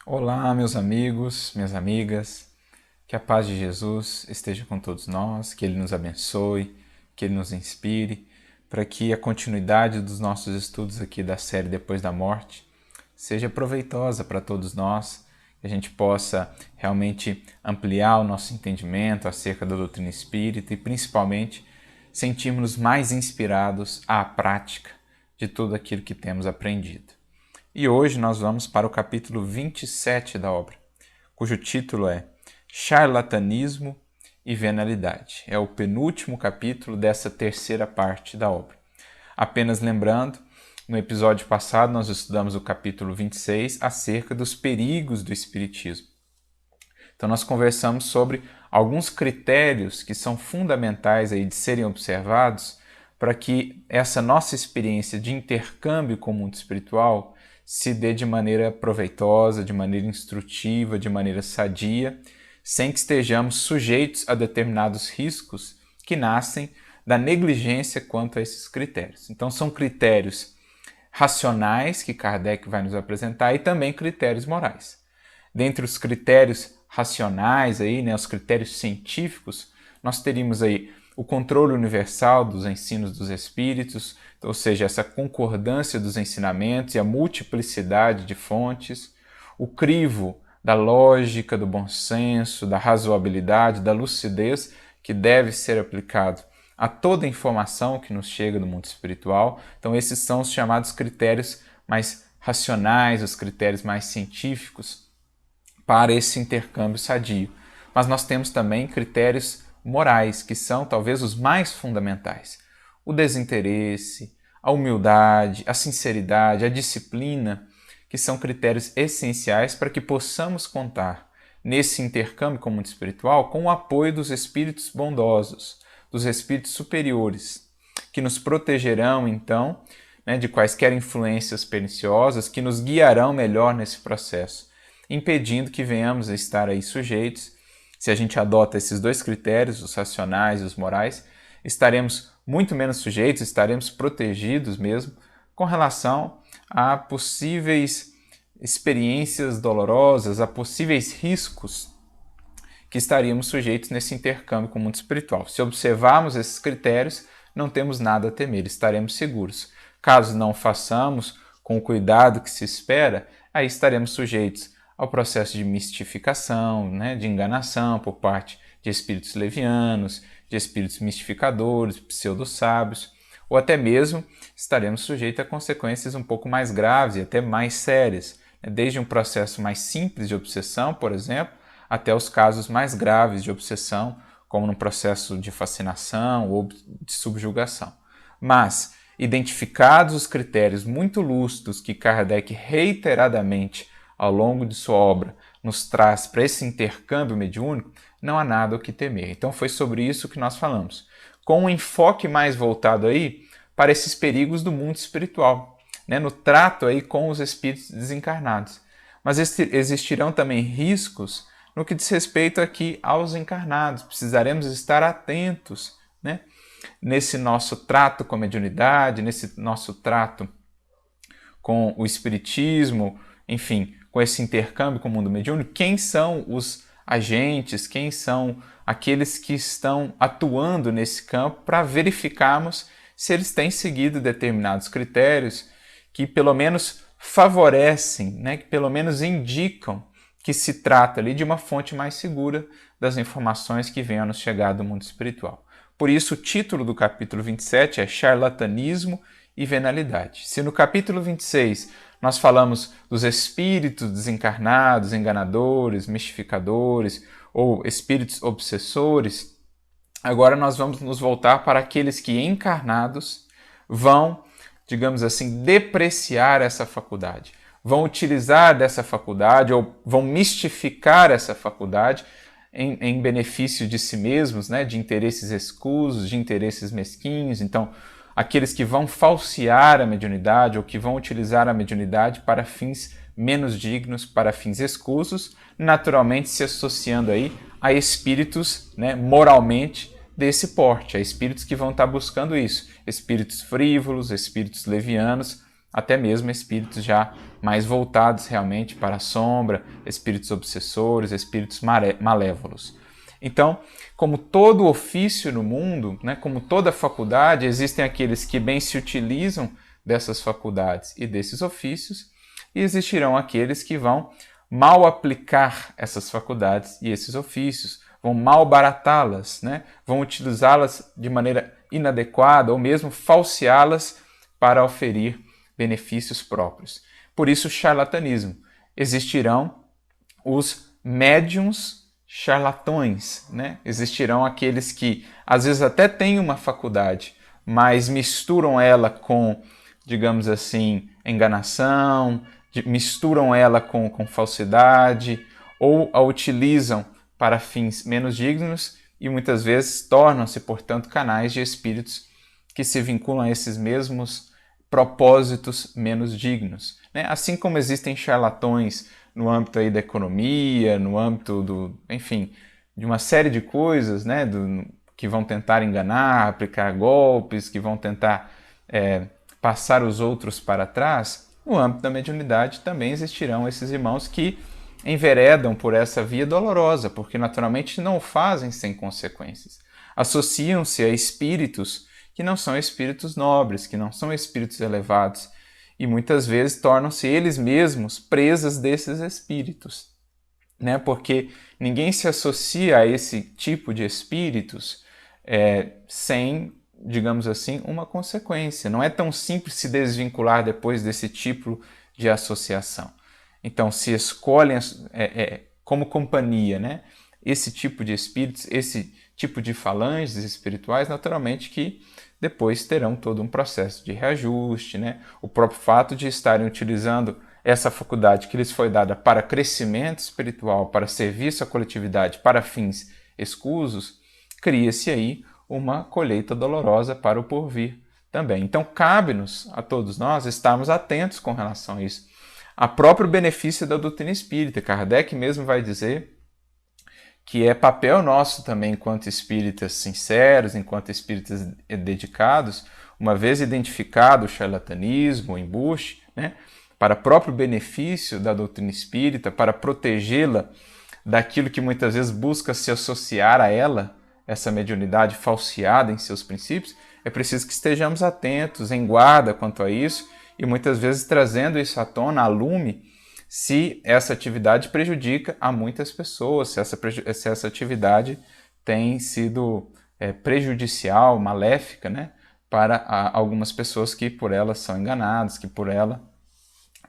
Olá, meus amigos, minhas amigas, que a paz de Jesus esteja com todos nós, que Ele nos abençoe, que Ele nos inspire, para que a continuidade dos nossos estudos aqui da série Depois da Morte seja proveitosa para todos nós, que a gente possa realmente ampliar o nosso entendimento acerca da doutrina espírita e principalmente sentirmos mais inspirados à prática de tudo aquilo que temos aprendido. E hoje nós vamos para o capítulo 27 da obra, cujo título é Charlatanismo e Venalidade. É o penúltimo capítulo dessa terceira parte da obra. Apenas lembrando, no episódio passado nós estudamos o capítulo 26 acerca dos perigos do espiritismo. Então nós conversamos sobre alguns critérios que são fundamentais aí de serem observados para que essa nossa experiência de intercâmbio com o mundo espiritual se dê de maneira proveitosa, de maneira instrutiva, de maneira sadia, sem que estejamos sujeitos a determinados riscos que nascem da negligência quanto a esses critérios. Então são critérios racionais que Kardec vai nos apresentar e também critérios morais. Dentre os critérios racionais, aí, os critérios científicos, nós teríamos aí o controle universal dos ensinos dos espíritos, ou seja, essa concordância dos ensinamentos e a multiplicidade de fontes, o crivo da lógica, do bom senso, da razoabilidade, da lucidez que deve ser aplicado a toda a informação que nos chega do mundo espiritual. Então esses são os chamados critérios mais racionais, os critérios mais científicos para esse intercâmbio sadio. Mas nós temos também critérios morais, que são talvez os mais fundamentais. O desinteresse, a humildade, a sinceridade, a disciplina, que são critérios essenciais para que possamos contar nesse intercâmbio com o mundo espiritual com o apoio dos espíritos bondosos, dos espíritos superiores, que nos protegerão então de quaisquer influências perniciosas, que nos guiarão melhor nesse processo, impedindo que venhamos a estar aí sujeitos. Se a gente adota esses dois critérios, os racionais e os morais, estaremos muito menos sujeitos, estaremos protegidos mesmo com relação a possíveis experiências dolorosas, a possíveis riscos que estaríamos sujeitos nesse intercâmbio com o mundo espiritual. Se observarmos esses critérios, não temos nada a temer, estaremos seguros. Caso não façamos com o cuidado que se espera, aí estaremos sujeitos ao processo de mistificação, de enganação por parte de espíritos levianos, de espíritos mistificadores, pseudo-sábios, ou até mesmo estaremos sujeitos a consequências um pouco mais graves e até mais sérias, desde um processo mais simples de obsessão, por exemplo, até os casos mais graves de obsessão, como no processo de fascinação ou de subjugação. Mas, identificados os critérios muito lúcidos que Kardec reiteradamente ao longo de sua obra, nos traz para esse intercâmbio mediúnico, não há nada o que temer. Então foi sobre isso que nós falamos, com um enfoque mais voltado aí para esses perigos do mundo espiritual, no trato aí com os espíritos desencarnados. Mas existirão também riscos no que diz respeito aqui aos encarnados. Precisaremos estar atentos, nesse nosso trato com a mediunidade, nesse nosso trato com o espiritismo, enfim, com esse intercâmbio com o mundo mediúnico, quem são os agentes, quem são aqueles que estão atuando nesse campo para verificarmos se eles têm seguido determinados critérios que pelo menos favorecem, que pelo menos indicam que se trata ali de uma fonte mais segura das informações que venham a nos chegar do mundo espiritual. Por isso o título do capítulo 27 é Charlatanismo e Venalidade. Se no capítulo 26 nós falamos dos espíritos desencarnados, enganadores, mistificadores ou espíritos obsessores, agora nós vamos nos voltar para aqueles que encarnados vão, digamos assim, depreciar essa faculdade, vão utilizar dessa faculdade ou vão mistificar essa faculdade em benefício de si mesmos, de interesses escusos, de interesses mesquinhos. Então, aqueles que vão falsear a mediunidade ou que vão utilizar a mediunidade para fins menos dignos, para fins escusos, naturalmente se associando aí a espíritos moralmente desse porte, a espíritos que vão estar buscando isso, espíritos frívolos, espíritos levianos, até mesmo espíritos já mais voltados realmente para a sombra, espíritos obsessores, espíritos malévolos. Então, como todo ofício no mundo, né, como toda faculdade, existem aqueles que bem se utilizam dessas faculdades e desses ofícios, e existirão aqueles que vão mal aplicar essas faculdades e esses ofícios, vão malbaratá-las, né? Vão utilizá-las de maneira inadequada ou mesmo falseá-las para oferir benefícios próprios. Por isso, o charlatanismo. Existirão os médiums charlatões, né? Existirão aqueles que às vezes até têm uma faculdade, mas misturam ela com, digamos assim, enganação, misturam ela com falsidade, ou a utilizam para fins menos dignos e muitas vezes tornam-se, portanto, canais de espíritos que se vinculam a esses mesmos propósitos menos dignos, né? Assim como existem charlatões no âmbito aí da economia, no âmbito enfim, de uma série de coisas, né, que vão tentar enganar, aplicar golpes, que vão tentar passar os outros para trás. No âmbito da mediunidade também existirão esses irmãos que enveredam por essa via dolorosa, porque naturalmente não o fazem sem consequências. Associam-se a espíritos que não são espíritos nobres, que não são espíritos elevados, e muitas vezes tornam-se eles mesmos presas desses espíritos, né? Porque ninguém se associa a esse tipo de espíritos sem, digamos assim, uma consequência. Não é tão simples se desvincular depois desse tipo de associação. Então, se escolhem como companhia, né, esse tipo de espíritos, esse tipo de falanges espirituais, naturalmente que depois terão todo um processo de reajuste, né? O próprio fato de estarem utilizando essa faculdade que lhes foi dada para crescimento espiritual, para serviço à coletividade, para fins escusos, cria-se aí uma colheita dolorosa para o porvir também. Então, cabe-nos a todos nós estarmos atentos com relação a isso. A próprio benefício da doutrina espírita. Kardec mesmo vai dizer que é papel nosso também, enquanto espíritas sinceros, enquanto espíritas dedicados, uma vez identificado o charlatanismo, o embuste, né, para próprio benefício da doutrina espírita, para protegê-la daquilo que muitas vezes busca se associar a ela, essa mediunidade falseada em seus princípios, é preciso que estejamos atentos, em guarda quanto a isso, e muitas vezes trazendo isso à tona, a lume, se essa atividade prejudica a muitas pessoas, se essa atividade tem sido prejudicial, maléfica, né, para algumas pessoas que por ela são enganadas, que por ela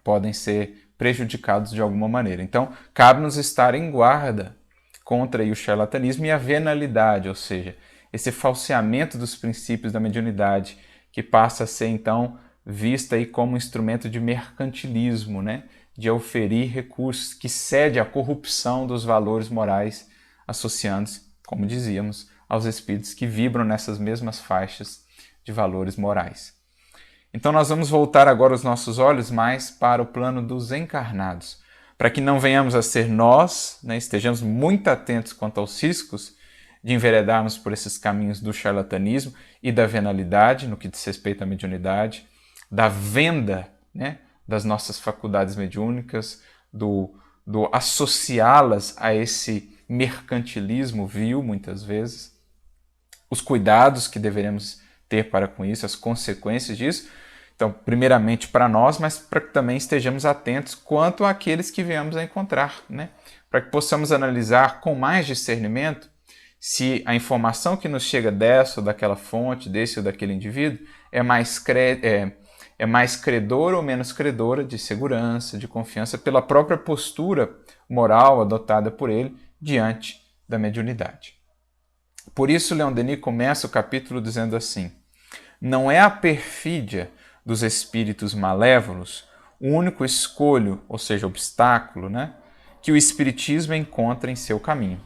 podem ser prejudicados de alguma maneira. Então, cabe-nos estar em guarda contra o charlatanismo e a venalidade, ou seja, esse falseamento dos princípios da mediunidade, que passa a ser, então, vista aí como um instrumento de mercantilismo, né? De oferir recursos, que cede à corrupção dos valores morais, associando-se, como dizíamos, aos espíritos que vibram nessas mesmas faixas de valores morais. Então nós vamos voltar agora os nossos olhos mais para o plano dos encarnados, para que não venhamos a ser nós, né, estejamos muito atentos quanto aos riscos de enveredarmos por esses caminhos do charlatanismo e da venalidade, no que diz respeito à mediunidade, da venda, né, das nossas faculdades mediúnicas, do associá-las a esse mercantilismo vil, muitas vezes, os cuidados que deveremos ter para com isso, as consequências disso. Então, primeiramente para nós, mas para que também estejamos atentos quanto àqueles que viemos a encontrar, né? Para que possamos analisar com mais discernimento se a informação que nos chega dessa ou daquela fonte, desse ou daquele indivíduo, é mais credora ou menos credora de segurança, de confiança, pela própria postura moral adotada por ele diante da mediunidade. Por isso, Leon Denis começa o capítulo dizendo assim: não é a perfídia dos espíritos malévolos o único escolho, ou seja, obstáculo, né, que o espiritismo encontra em seu caminho.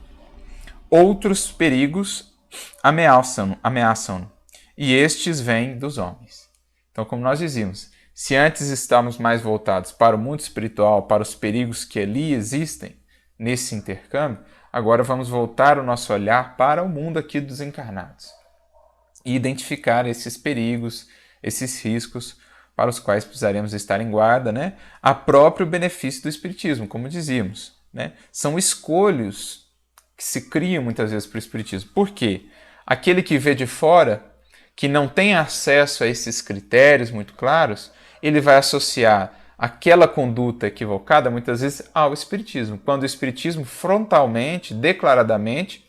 Outros perigos ameaçam-no, e estes vêm dos homens. Então, como nós dizíamos, se antes estávamos mais voltados para o mundo espiritual, para os perigos que ali existem, nesse intercâmbio, agora vamos voltar o nosso olhar para o mundo aqui dos encarnados e identificar esses perigos, esses riscos, para os quais precisaremos estar em guarda, né? A próprio benefício do Espiritismo, como dizíamos, né? São escolhos que se criam muitas vezes para o Espiritismo. Por quê? Aquele que vê de fora, que não tem acesso a esses critérios muito claros, ele vai associar aquela conduta equivocada, muitas vezes, ao Espiritismo, quando o Espiritismo frontalmente, declaradamente,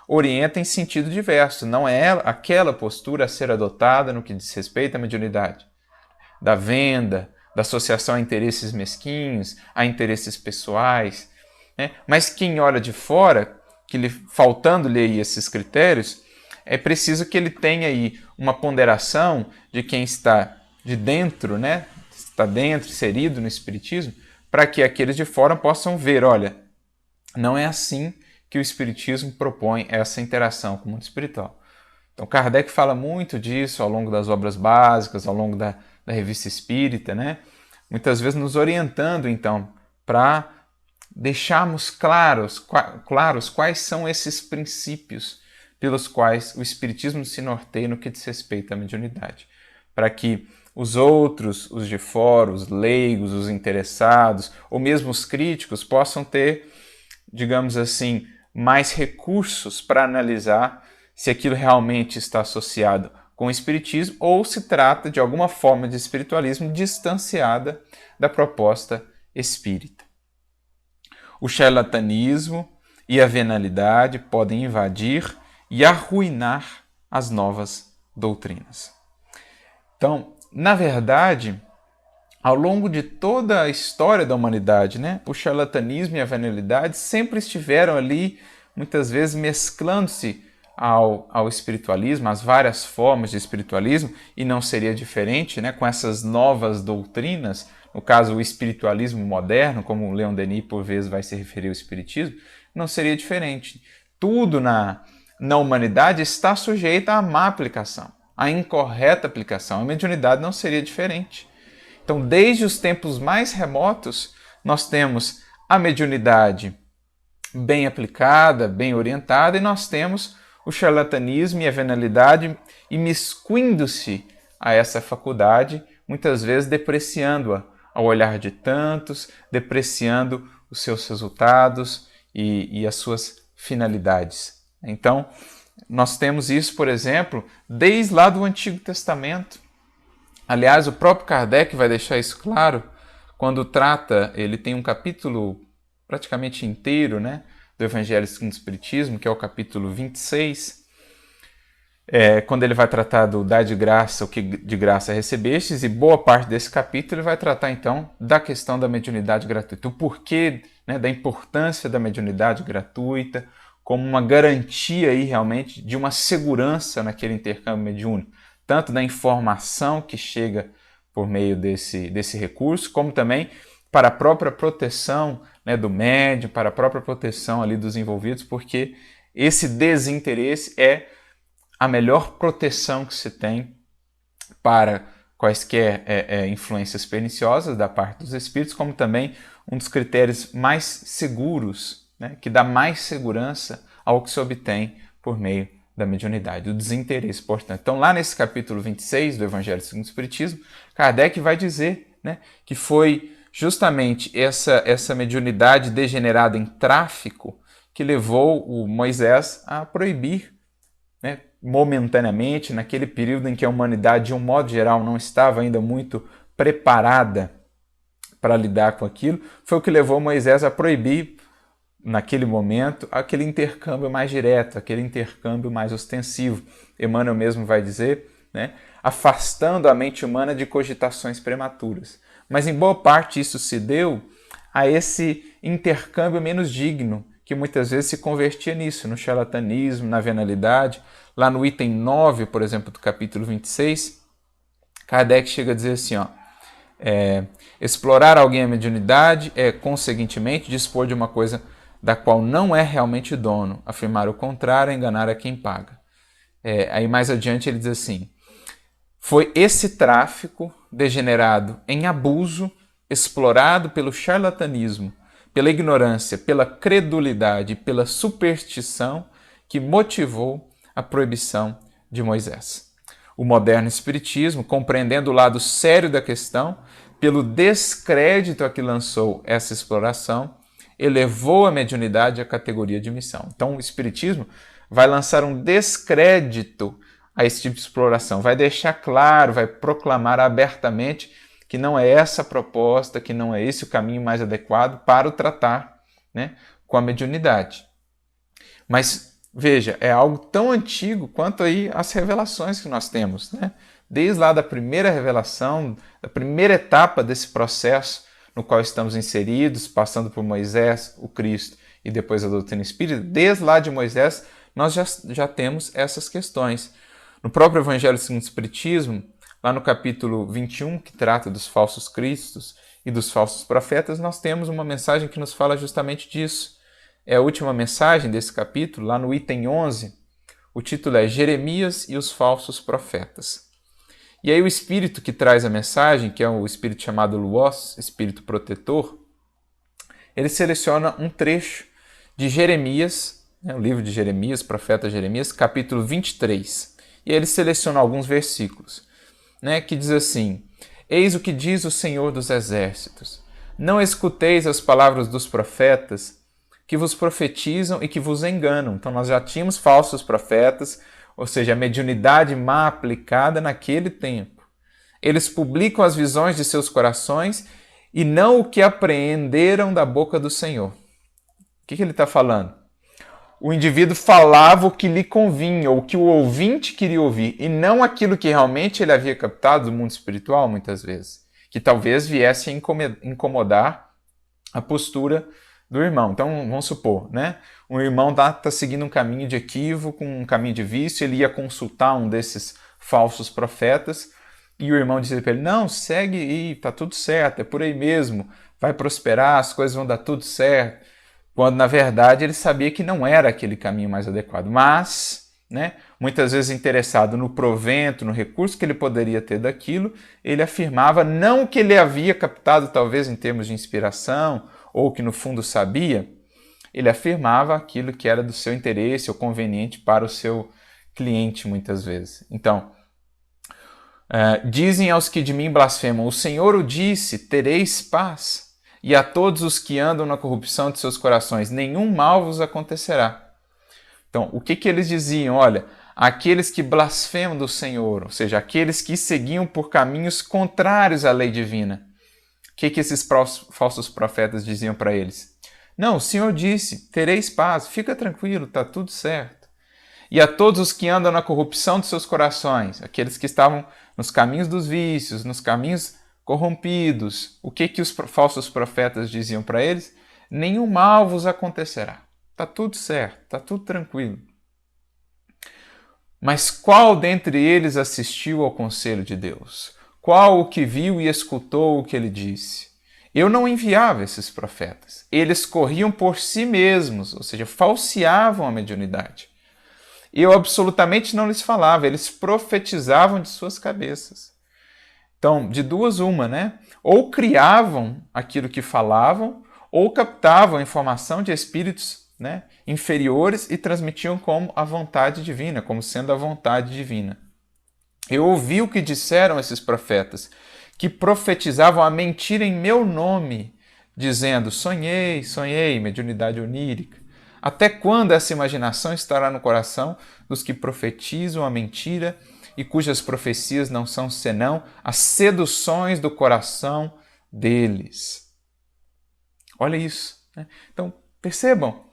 orienta em sentido diverso. Não é aquela postura a ser adotada no que diz respeito à mediunidade. Da venda, da associação a interesses mesquinhos, a interesses pessoais. Né? Mas quem olha de fora, faltando-lhe aí esses critérios, é preciso que ele tenha aí uma ponderação de quem está de dentro, né? Está dentro, inserido no Espiritismo, para que aqueles de fora possam ver, olha, não é assim que o Espiritismo propõe essa interação com o mundo espiritual. Então Kardec fala muito disso ao longo das obras básicas, ao longo da Revista Espírita, né? Muitas vezes nos orientando, então, para deixarmos claros quais são esses princípios pelos quais o Espiritismo se norteia no que diz respeito à mediunidade, para que os outros, os de fora, os leigos, os interessados, ou mesmo os críticos, possam ter, digamos assim, mais recursos para analisar se aquilo realmente está associado com o espiritismo ou se trata de alguma forma de espiritualismo distanciada da proposta espírita. O charlatanismo e a venalidade podem invadir e arruinar as novas doutrinas. Então, na verdade, ao longo de toda a história da humanidade, né, o charlatanismo e a venalidade sempre estiveram ali, muitas vezes mesclando-se ao espiritualismo, às várias formas de espiritualismo, e não seria diferente, né, com essas novas doutrinas, no caso o espiritualismo moderno, como o Leon Denis por vezes vai se referir ao espiritismo, não seria diferente. Tudo na humanidade está sujeito à má aplicação, à incorreta aplicação. A mediunidade não seria diferente. Então, desde os tempos mais remotos, nós temos a mediunidade bem aplicada, bem orientada, e nós temos o charlatanismo e a venalidade imiscuindo-se a essa faculdade, muitas vezes depreciando-a ao olhar de tantos, depreciando os seus resultados e as suas finalidades. Então, nós temos isso, por exemplo, desde lá do Antigo Testamento. Aliás, o próprio Kardec vai deixar isso claro quando trata, ele tem um capítulo praticamente inteiro, né, do Evangelho segundo o Espiritismo, que é o capítulo 26, quando ele vai tratar do dar de graça o que de graça recebestes, e boa parte desse capítulo ele vai tratar então da questão da mediunidade gratuita, o porquê, né, da importância da mediunidade gratuita como uma garantia aí realmente de uma segurança naquele intercâmbio mediúnico, tanto da informação que chega por meio desse recurso, como também para a própria proteção, né, do médium, para a própria proteção ali dos envolvidos, porque esse desinteresse é a melhor proteção que se tem para quaisquer influências perniciosas da parte dos espíritos, como também um dos critérios mais seguros, né, que dá mais segurança ao que se obtém por meio da mediunidade, o desinteresse, portanto. Então, lá nesse capítulo 26 do Evangelho segundo o Espiritismo, Kardec vai dizer, né, que foi justamente essa mediunidade degenerada em tráfico que levou o Moisés a proibir, né, momentaneamente, naquele período em que a humanidade, de um modo geral, não estava ainda muito preparada para lidar com aquilo, foi o que levou Moisés a proibir, naquele momento, aquele intercâmbio mais direto, aquele intercâmbio mais ostensivo. Emmanuel mesmo vai dizer, né, afastando a mente humana de cogitações prematuras. Mas em boa parte isso se deu a esse intercâmbio menos digno, que muitas vezes se convertia nisso, no charlatanismo, na venalidade. Lá no item 9, por exemplo, do capítulo 26, Kardec chega a dizer assim, explorar alguém a mediunidade é, conseguintemente, dispor de uma coisa da qual não é realmente dono, afirmar o contrário é enganar a quem paga. Aí mais adiante ele diz assim, foi esse tráfico degenerado em abuso, explorado pelo charlatanismo, pela ignorância, pela credulidade, pela superstição, que motivou a proibição de Moisés. o moderno espiritismo, compreendendo o lado sério da questão, pelo descrédito a que lançou essa exploração, elevou a mediunidade à categoria de missão. Então o espiritismo vai lançar um descrédito a esse tipo de exploração, vai deixar claro, vai proclamar abertamente que não é essa a proposta, que não é esse o caminho mais adequado para o tratar, né, com a mediunidade. Mas veja, é algo tão antigo quanto aí as revelações que nós temos, né? Desde lá da primeira revelação, da primeira etapa desse processo no qual estamos inseridos, passando por Moisés, o Cristo e depois a doutrina espírita, desde lá de Moisés nós já temos essas questões. No próprio Evangelho segundo o Espiritismo, lá no capítulo 21, que trata dos falsos cristos e dos falsos profetas, nós temos uma mensagem que nos fala justamente disso. É a última mensagem desse capítulo, lá no item 11, o título é Jeremias e os falsos profetas. E aí o espírito que traz a mensagem, que é o espírito chamado Luós, espírito protetor, ele seleciona um trecho de Jeremias, o livro de Jeremias, profeta Jeremias, capítulo 23. E aí ele seleciona alguns versículos, que diz assim: Eis o que diz o Senhor dos Exércitos: Não escuteis as palavras dos profetas, que vos profetizam e que vos enganam. Então nós já tínhamos falsos profetas, ou seja, a mediunidade má aplicada naquele tempo. Eles publicam as visões de seus corações e não o que apreenderam da boca do Senhor. O que ele está falando? O indivíduo falava o que lhe convinha, ou o que o ouvinte queria ouvir, e não aquilo que realmente ele havia captado do mundo espiritual, muitas vezes, que talvez viesse a incomodar a postura do irmão. Então, vamos supor, um irmão está seguindo um caminho de equívoco, um caminho de vício, ele ia consultar um desses falsos profetas, e o irmão dizia para ele: não, segue aí, está tudo certo, é por aí mesmo, vai prosperar, as coisas vão dar tudo certo. Quando, na verdade, ele sabia que não era aquele caminho mais adequado. Mas, muitas vezes interessado no provento, no recurso que ele poderia ter daquilo, ele afirmava não o que ele havia captado, talvez em termos de inspiração, ou que no fundo sabia, ele afirmava aquilo que era do seu interesse ou conveniente para o seu cliente, muitas vezes. Então, dizem aos que de mim blasfemam: o Senhor o disse, tereis paz. E a todos os que andam na corrupção de seus corações, nenhum mal vos acontecerá. Então, o que eles diziam? Olha, aqueles que blasfemam do Senhor, ou seja, aqueles que seguiam por caminhos contrários à lei divina. O que esses falsos profetas diziam para eles? Não, o Senhor disse, tereis paz, fica tranquilo, está tudo certo. E a todos os que andam na corrupção de seus corações, aqueles que estavam nos caminhos dos vícios, nos caminhos corrompidos, o que os falsos profetas diziam para eles? Nenhum mal vos acontecerá. Está tudo certo, está tudo tranquilo. Mas qual dentre eles assistiu ao conselho de Deus? Qual o que viu e escutou o que ele disse? Eu não enviava esses profetas. Eles corriam por si mesmos, ou seja, falseavam a mediunidade. Eu absolutamente não lhes falava, eles profetizavam de suas cabeças. Então, de duas uma, Ou criavam aquilo que falavam, ou captavam a informação de espíritos inferiores e transmitiam como a vontade divina, como sendo a vontade divina. Eu ouvi o que disseram esses profetas, que profetizavam a mentira em meu nome, dizendo: sonhei, sonhei, mediunidade onírica. Até quando essa imaginação estará no coração dos que profetizam a mentira e cujas profecias não são senão as seduções do coração deles? Olha isso. Então, percebam,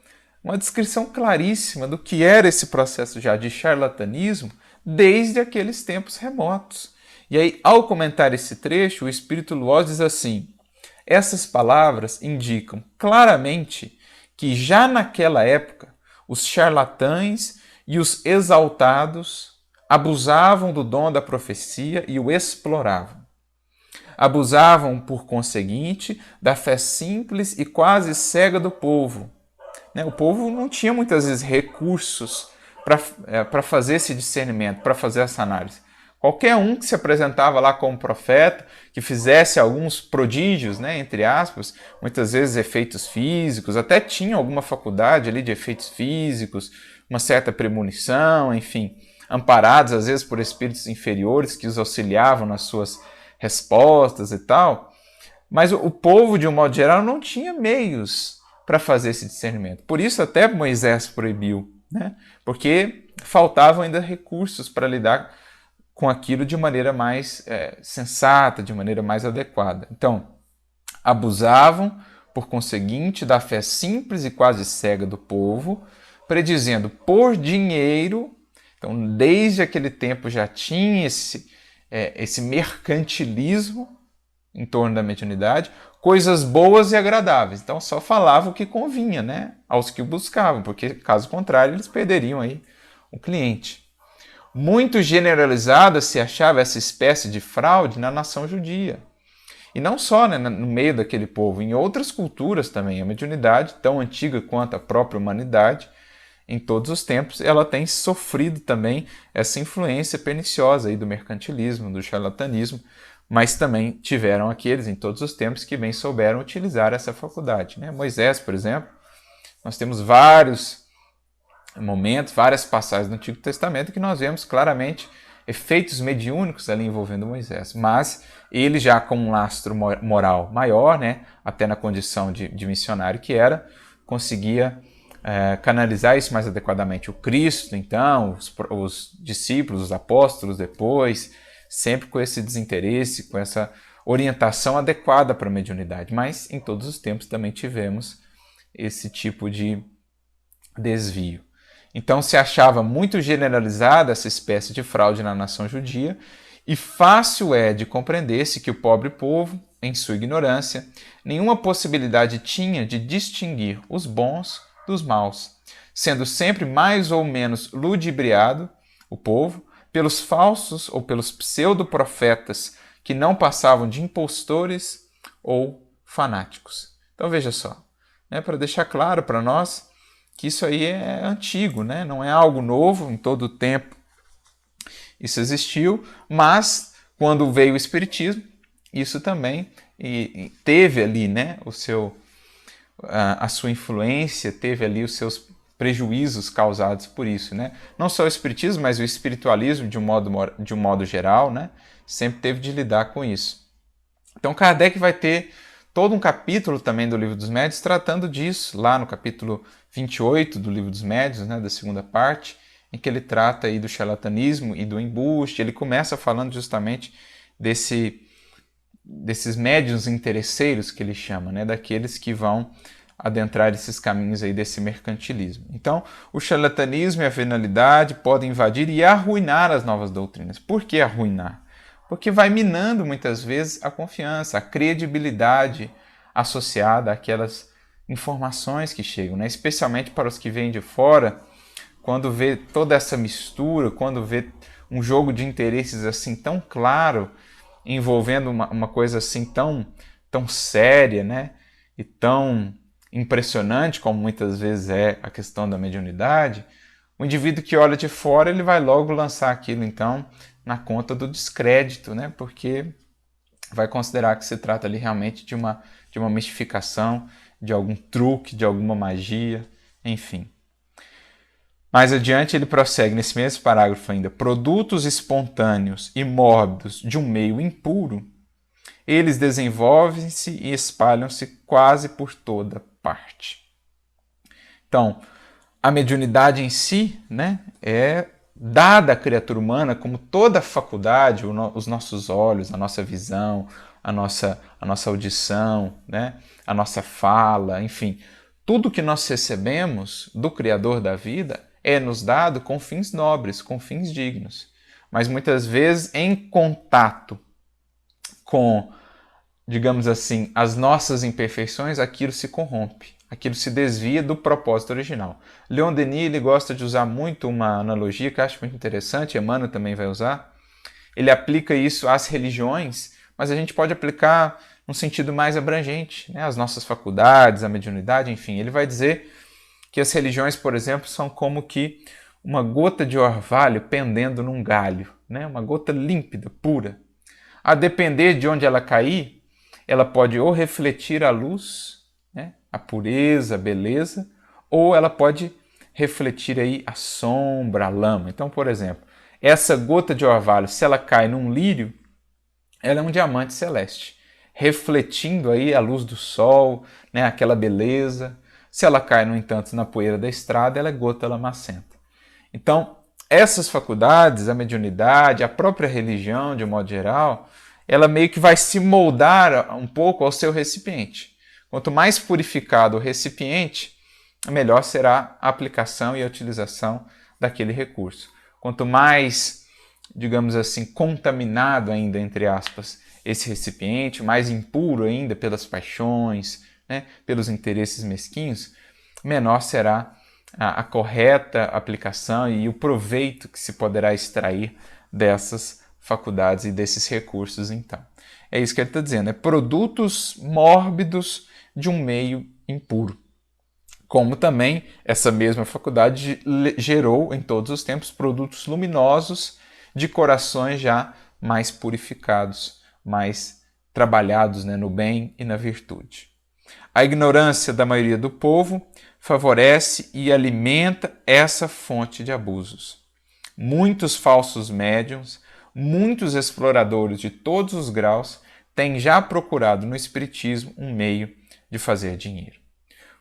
uma descrição claríssima do que era esse processo já de charlatanismo desde aqueles tempos remotos. E aí, ao comentar esse trecho, o Espírito Luós diz assim: essas palavras indicam claramente que já naquela época os charlatães e os exaltados abusavam do dom da profecia e o exploravam. Abusavam, por conseguinte, da fé simples e quase cega do povo. O povo não tinha muitas vezes recursos para fazer esse discernimento, para fazer essa análise. Qualquer um que se apresentava lá como profeta, que fizesse alguns prodígios, entre aspas, muitas vezes efeitos físicos, até tinha alguma faculdade ali de efeitos físicos, uma certa premonição, enfim. amparados às vezes por espíritos inferiores que os auxiliavam nas suas respostas e tal, mas o povo, de um modo geral, não tinha meios para fazer esse discernimento. Por isso até Moisés proibiu, né? Porque faltavam ainda recursos para lidar com aquilo de maneira mais sensata, de maneira mais adequada. Então, abusavam, por conseguinte, da fé simples e quase cega do povo, predizendo por dinheiro. Então, desde aquele tempo já tinha esse mercantilismo em torno da mediunidade, coisas boas e agradáveis. Então, só falava o que convinha, né, aos que o buscavam, porque, caso contrário, eles perderiam aí o cliente. Muito generalizada se achava essa espécie de fraude na nação judia. E não só, né, no meio daquele povo, em outras culturas também. A mediunidade, tão antiga quanto a própria humanidade, em todos os tempos, ela tem sofrido também essa influência perniciosa aí do mercantilismo, do charlatanismo, mas também tiveram aqueles em todos os tempos que bem souberam utilizar essa faculdade, né? Moisés, por exemplo, nós temos vários momentos, várias passagens do Antigo Testamento que nós vemos claramente efeitos mediúnicos ali envolvendo Moisés, mas ele já com um lastro moral maior, né, até na condição de missionário que era, conseguia canalizar isso mais adequadamente. O Cristo, então, os discípulos, os apóstolos depois, sempre com esse desinteresse, com essa orientação adequada para a mediunidade, mas em todos os tempos também tivemos esse tipo de desvio. Então se achava muito generalizada essa espécie de fraude na nação judia e fácil é de compreender-se que o pobre povo, em sua ignorância, nenhuma possibilidade tinha de distinguir os bons dos maus, sendo sempre mais ou menos ludibriado o povo pelos falsos ou pelos pseudo-profetas que não passavam de impostores ou fanáticos. Então veja só, né, para deixar claro para nós que isso aí é antigo, né? Não é algo novo, em todo o tempo isso existiu, mas quando veio o Espiritismo, isso também teve ali, né, a sua influência, teve ali os seus prejuízos causados por isso, né? Não só o Espiritismo, mas o espiritualismo de um modo geral, né, sempre teve de lidar com isso. Então Kardec vai ter todo um capítulo também do Livro dos Médiuns tratando disso, lá no capítulo 28 do Livro dos Médiuns, né, da segunda parte, em que ele trata aí do charlatanismo e do embuste. Ele começa falando justamente desses médiuns interesseiros que ele chama, né, daqueles que vão adentrar esses caminhos aí desse mercantilismo. Então, o charlatanismo e a venalidade podem invadir e arruinar as novas doutrinas. Por que arruinar? Porque vai minando muitas vezes a confiança, a credibilidade associada àquelas informações que chegam, né? Especialmente para os que vêm de fora, quando vê toda essa mistura, quando vê um jogo de interesses assim tão claro, envolvendo uma coisa assim tão séria, né? E tão impressionante como muitas vezes é a questão da mediunidade, o indivíduo que olha de fora ele vai logo lançar aquilo então na conta do descrédito, né? Porque vai considerar que se trata ali realmente de uma mistificação, de algum truque, de alguma magia, enfim. Mais adiante ele prossegue nesse mesmo parágrafo ainda: produtos espontâneos e mórbidos de um meio impuro, eles desenvolvem-se e espalham-se quase por toda parte. Então, a mediunidade em si, né, é dada à criatura humana como toda a faculdade, os nossos olhos, a nossa visão, a nossa audição, né, a nossa fala, enfim, tudo que nós recebemos do Criador da vida é nos dado com fins nobres, com fins dignos. Mas muitas vezes em contato com, digamos assim, as nossas imperfeições, aquilo se corrompe, aquilo se desvia do propósito original. Leon Denis ele gosta de usar muito uma analogia que eu acho muito interessante, Emmanuel também vai usar. Ele aplica isso às religiões, mas a gente pode aplicar num sentido mais abrangente, né? As nossas faculdades, a mediunidade, enfim. Ele vai dizer que as religiões, por exemplo, são como que uma gota de orvalho pendendo num galho, né? Uma gota límpida, pura. A depender de onde ela cair, ela pode ou refletir a luz, né, a pureza, a beleza, ou ela pode refletir aí a sombra, a lama. Então, por exemplo, Essa gota de orvalho, se ela cai num lírio, ela é um diamante celeste, refletindo aí a luz do sol, né, aquela beleza. Se ela cai, no entanto, na poeira da estrada, ela é gota lamacenta. Então, essas faculdades, a mediunidade, a própria religião, de um modo geral, ela meio que vai se moldar um pouco ao seu recipiente. Quanto mais purificado o recipiente, melhor será a aplicação e a utilização daquele recurso. Quanto mais, digamos assim, contaminado ainda, entre aspas, esse recipiente, mais impuro ainda pelas paixões, né, pelos interesses mesquinhos, menor será a correta aplicação e o proveito que se poderá extrair dessas faculdades e desses recursos, então. É isso que ele está dizendo, é produtos mórbidos de um meio impuro. Como também essa mesma faculdade gerou em todos os tempos produtos luminosos de corações já mais purificados, mais trabalhados, né, no bem e na virtude. A ignorância da maioria do povo favorece e alimenta essa fonte de abusos. Muitos falsos médiums, muitos exploradores de todos os graus têm já procurado no Espiritismo um meio de fazer dinheiro.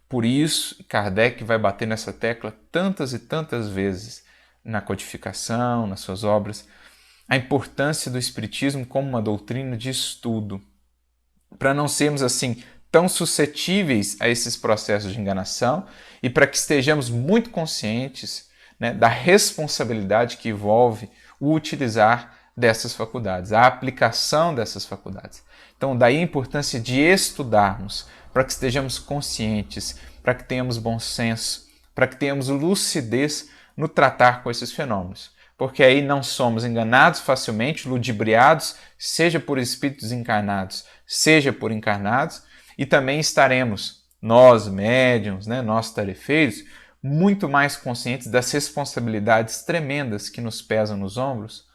Por isso, Kardec vai bater nessa tecla tantas e tantas vezes na codificação, nas suas obras, a importância do Espiritismo como uma doutrina de estudo, para não sermos assim tão suscetíveis a esses processos de enganação e para que estejamos muito conscientes, né, da responsabilidade que envolve o utilizar dessas faculdades, a aplicação dessas faculdades. Então, daí a importância de estudarmos, para que estejamos conscientes, para que tenhamos bom senso, para que tenhamos lucidez no tratar com esses fenômenos. Porque aí não somos enganados facilmente, ludibriados, seja por espíritos encarnados, seja por encarnados, e também estaremos, nós médiuns, né, nós tarefeiros, muito mais conscientes das responsabilidades tremendas que nos pesam nos ombros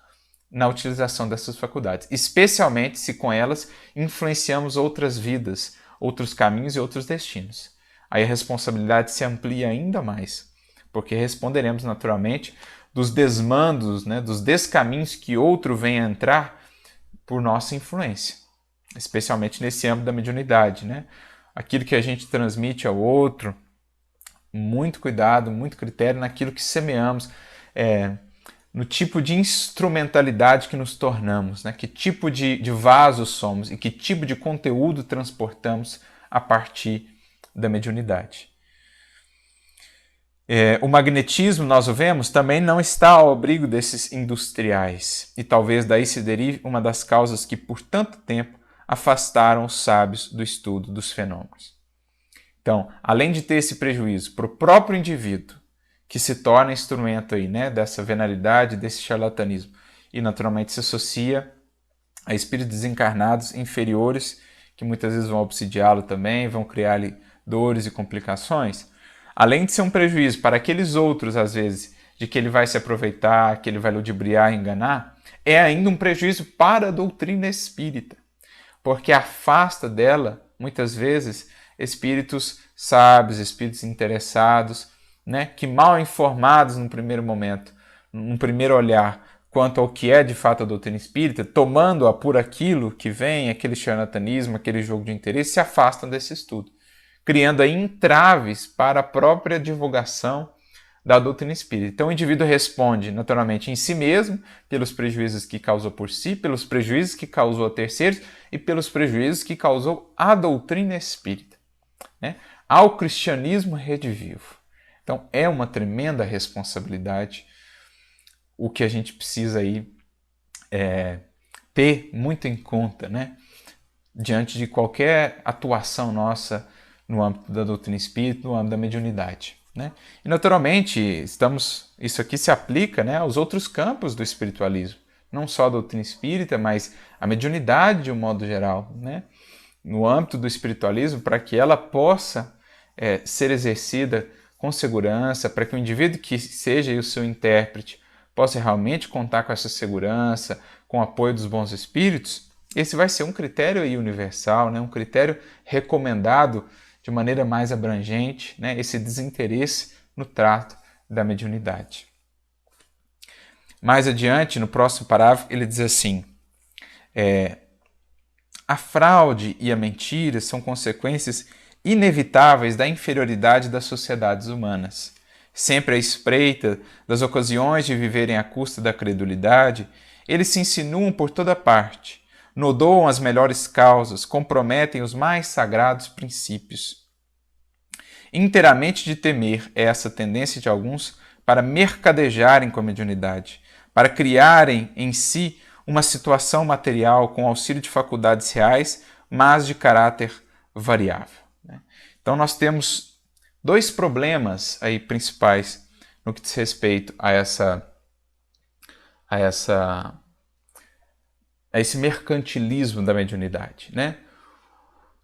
na utilização dessas faculdades, especialmente se com elas influenciamos outras vidas, outros caminhos e outros destinos. Aí a responsabilidade se amplia ainda mais, porque responderemos naturalmente dos desmandos, né, dos descaminhos que outro venha a entrar por nossa influência, especialmente nesse âmbito da mediunidade, né? Aquilo que a gente transmite ao outro, muito cuidado, muito critério naquilo que semeamos, no tipo de instrumentalidade que nos tornamos, né? Que tipo de vaso somos e que tipo de conteúdo transportamos a partir da mediunidade. O magnetismo, nós o vemos, também não está ao abrigo desses industriais, e talvez daí se derive uma das causas que por tanto tempo afastaram os sábios do estudo dos fenômenos. Então, além de ter esse prejuízo para o próprio indivíduo, que se torna instrumento aí, né, dessa venalidade, desse charlatanismo, e naturalmente se associa a espíritos desencarnados inferiores, que muitas vezes vão obsidiá-lo também, vão criar-lhe dores e complicações, além de ser um prejuízo para aqueles outros, às vezes, de que ele vai se aproveitar, que ele vai ludibriar e enganar, é ainda um prejuízo para a doutrina espírita, porque afasta dela, muitas vezes, espíritos sábios, espíritos interessados, né, que mal informados num primeiro momento, num primeiro olhar, quanto ao que é de fato a doutrina espírita, tomando-a por aquilo que vem, aquele charlatanismo, aquele jogo de interesse, se afastam desse estudo, criando aí entraves para a própria divulgação da doutrina espírita. Então o indivíduo responde naturalmente em si mesmo, pelos prejuízos que causou por si, pelos prejuízos que causou a terceiros e pelos prejuízos que causou à doutrina espírita, né? Ao cristianismo redivivo. Então é uma tremenda responsabilidade o que a gente precisa aí ter muito em conta, né? Diante de qualquer atuação nossa no âmbito da doutrina espírita, no âmbito da mediunidade, né? E naturalmente isso aqui se aplica, né, aos outros campos do espiritualismo, não só a doutrina espírita, mas a mediunidade de um modo geral, né? No âmbito do espiritualismo, para que ela possa ser exercida com segurança, para que o indivíduo que seja o seu intérprete possa realmente contar com essa segurança, com o apoio dos bons espíritos, esse vai ser um critério aí universal, né? Um critério recomendado de maneira mais abrangente, né? Esse desinteresse no trato da mediunidade. Mais adiante, no próximo parágrafo, ele diz assim: a fraude e a mentira são consequências inevitáveis da inferioridade das sociedades humanas. Sempre à espreita das ocasiões de viverem à custa da credulidade, eles se insinuam por toda parte, nodoam as melhores causas, comprometem os mais sagrados princípios. Inteiramente de temer é essa tendência de alguns para mercadejarem com a mediunidade, para criarem em si uma situação material com auxílio de faculdades reais, mas de caráter variável. Então nós temos dois problemas aí principais no que diz respeito a esse mercantilismo da mediunidade, né?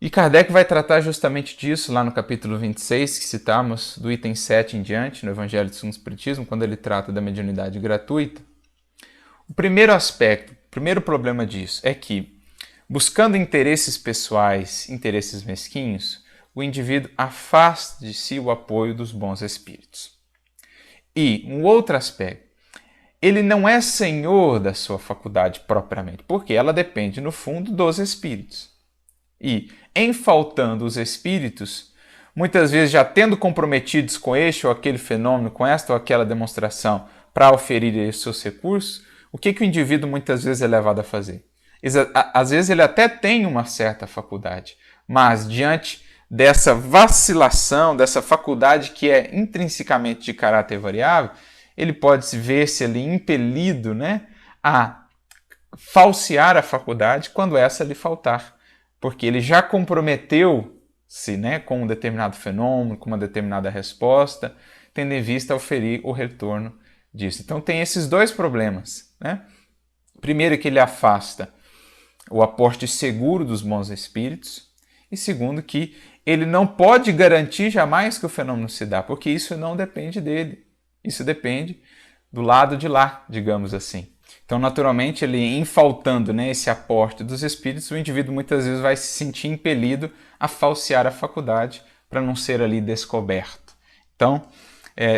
E Kardec vai tratar justamente disso lá no capítulo 26, que citamos, do item 7 em diante, no Evangelho segundo o Espiritismo, quando ele trata da mediunidade gratuita. O primeiro aspecto, o primeiro problema disso é que, buscando interesses pessoais, interesses mesquinhos, o indivíduo afasta de si o apoio dos bons espíritos. E um outro aspecto, ele não é senhor da sua faculdade propriamente, porque ela depende, no fundo, dos espíritos. E, em faltando os espíritos, muitas vezes já tendo comprometidos com este ou aquele fenômeno, com esta ou aquela demonstração, para oferir esses seus recursos, o que o indivíduo muitas vezes é levado a fazer? Às vezes ele até tem uma certa faculdade, mas diante dessa vacilação, dessa faculdade que é intrinsecamente de caráter variável, ele pode ver-se ali impelido, né, a falsear a faculdade quando essa lhe faltar, porque ele já comprometeu-se, né, com um determinado fenômeno, com uma determinada resposta, tendo em vista oferir o retorno disso. Então tem esses dois problemas, né? Primeiro, que ele afasta o aporte seguro dos bons espíritos, e segundo, que ele não pode garantir jamais que o fenômeno se dá, porque isso não depende dele. Isso depende do lado de lá, digamos assim. Então, naturalmente, ele, em faltando, né, esse aporte dos espíritos, o indivíduo muitas vezes vai se sentir impelido a falsear a faculdade para não ser ali descoberto. Então,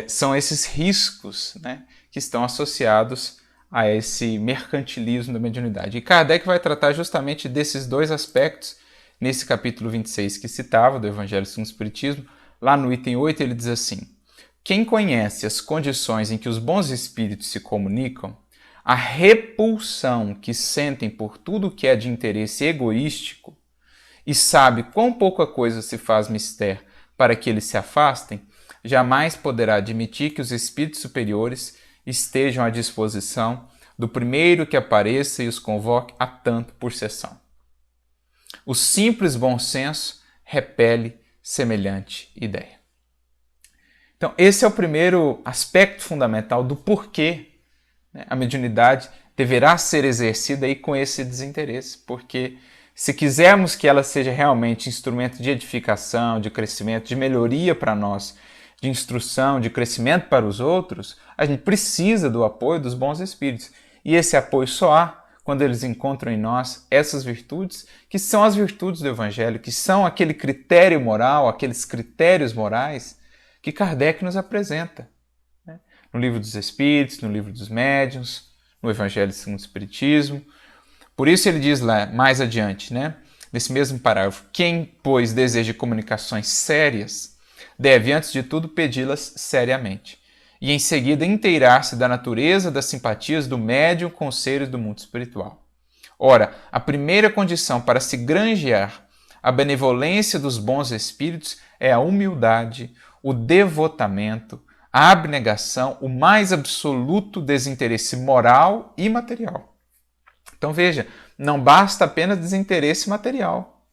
são esses riscos, né, que estão associados a esse mercantilismo da mediunidade. E Kardec vai tratar justamente desses dois aspectos nesse capítulo 26 que citava, do Evangelho segundo o Espiritismo. Lá no item 8 ele diz assim: quem conhece as condições em que os bons espíritos se comunicam, a repulsão que sentem por tudo que é de interesse egoístico, e sabe quão pouca coisa se faz mister para que eles se afastem, jamais poderá admitir que os espíritos superiores estejam à disposição do primeiro que apareça e os convoque a tanto por sessão. O simples bom senso repele semelhante ideia. Então, esse é o primeiro aspecto fundamental do porquê, né, a mediunidade deverá ser exercida aí com esse desinteresse, porque se quisermos que ela seja realmente instrumento de edificação, de crescimento, de melhoria para nós, de instrução, de crescimento para os outros, a gente precisa do apoio dos bons espíritos. E esse apoio só há quando eles encontram em nós essas virtudes, que são as virtudes do Evangelho, que são aquele critério moral, aqueles critérios morais que Kardec nos apresenta, né? No Livro dos Espíritos, no Livro dos Médiuns, no Evangelho segundo o Espiritismo. Por isso ele diz lá, mais adiante, né, nesse mesmo parágrafo: quem, pois, deseja comunicações sérias, deve, antes de tudo, pedi-las seriamente, e em seguida inteirar-se da natureza das simpatias do médium com os seres do mundo espiritual. Ora, a primeira condição para se granjear a benevolência dos bons espíritos é a humildade, o devotamento, a abnegação, o mais absoluto desinteresse moral e material. Então veja, não basta apenas desinteresse material,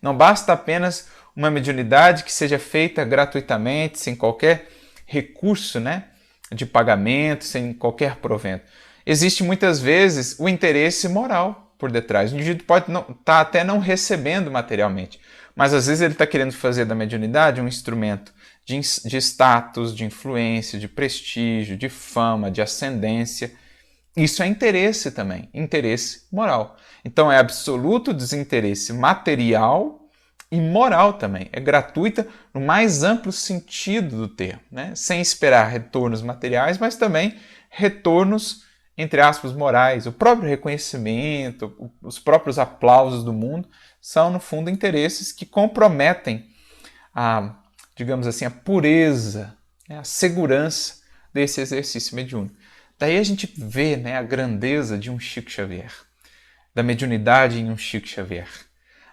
não basta apenas uma mediunidade que seja feita gratuitamente, sem qualquer recurso, né, de pagamento, sem qualquer provento. Existe muitas vezes o interesse moral por detrás. O indivíduo pode estar até não recebendo materialmente, mas às vezes ele está querendo fazer da mediunidade um instrumento de status, de influência, de prestígio, de fama, de ascendência. Isso é interesse também, interesse moral. Então é absoluto desinteresse material e moral também. É gratuita no mais amplo sentido do termo, né? Sem esperar retornos materiais, mas também retornos entre aspas, morais. O próprio reconhecimento, os próprios aplausos do mundo são, no fundo, interesses que comprometem a, digamos assim, a pureza, né, a segurança desse exercício mediúnico. Daí a gente vê, né, a grandeza de um Chico Xavier, da mediunidade em um Chico Xavier.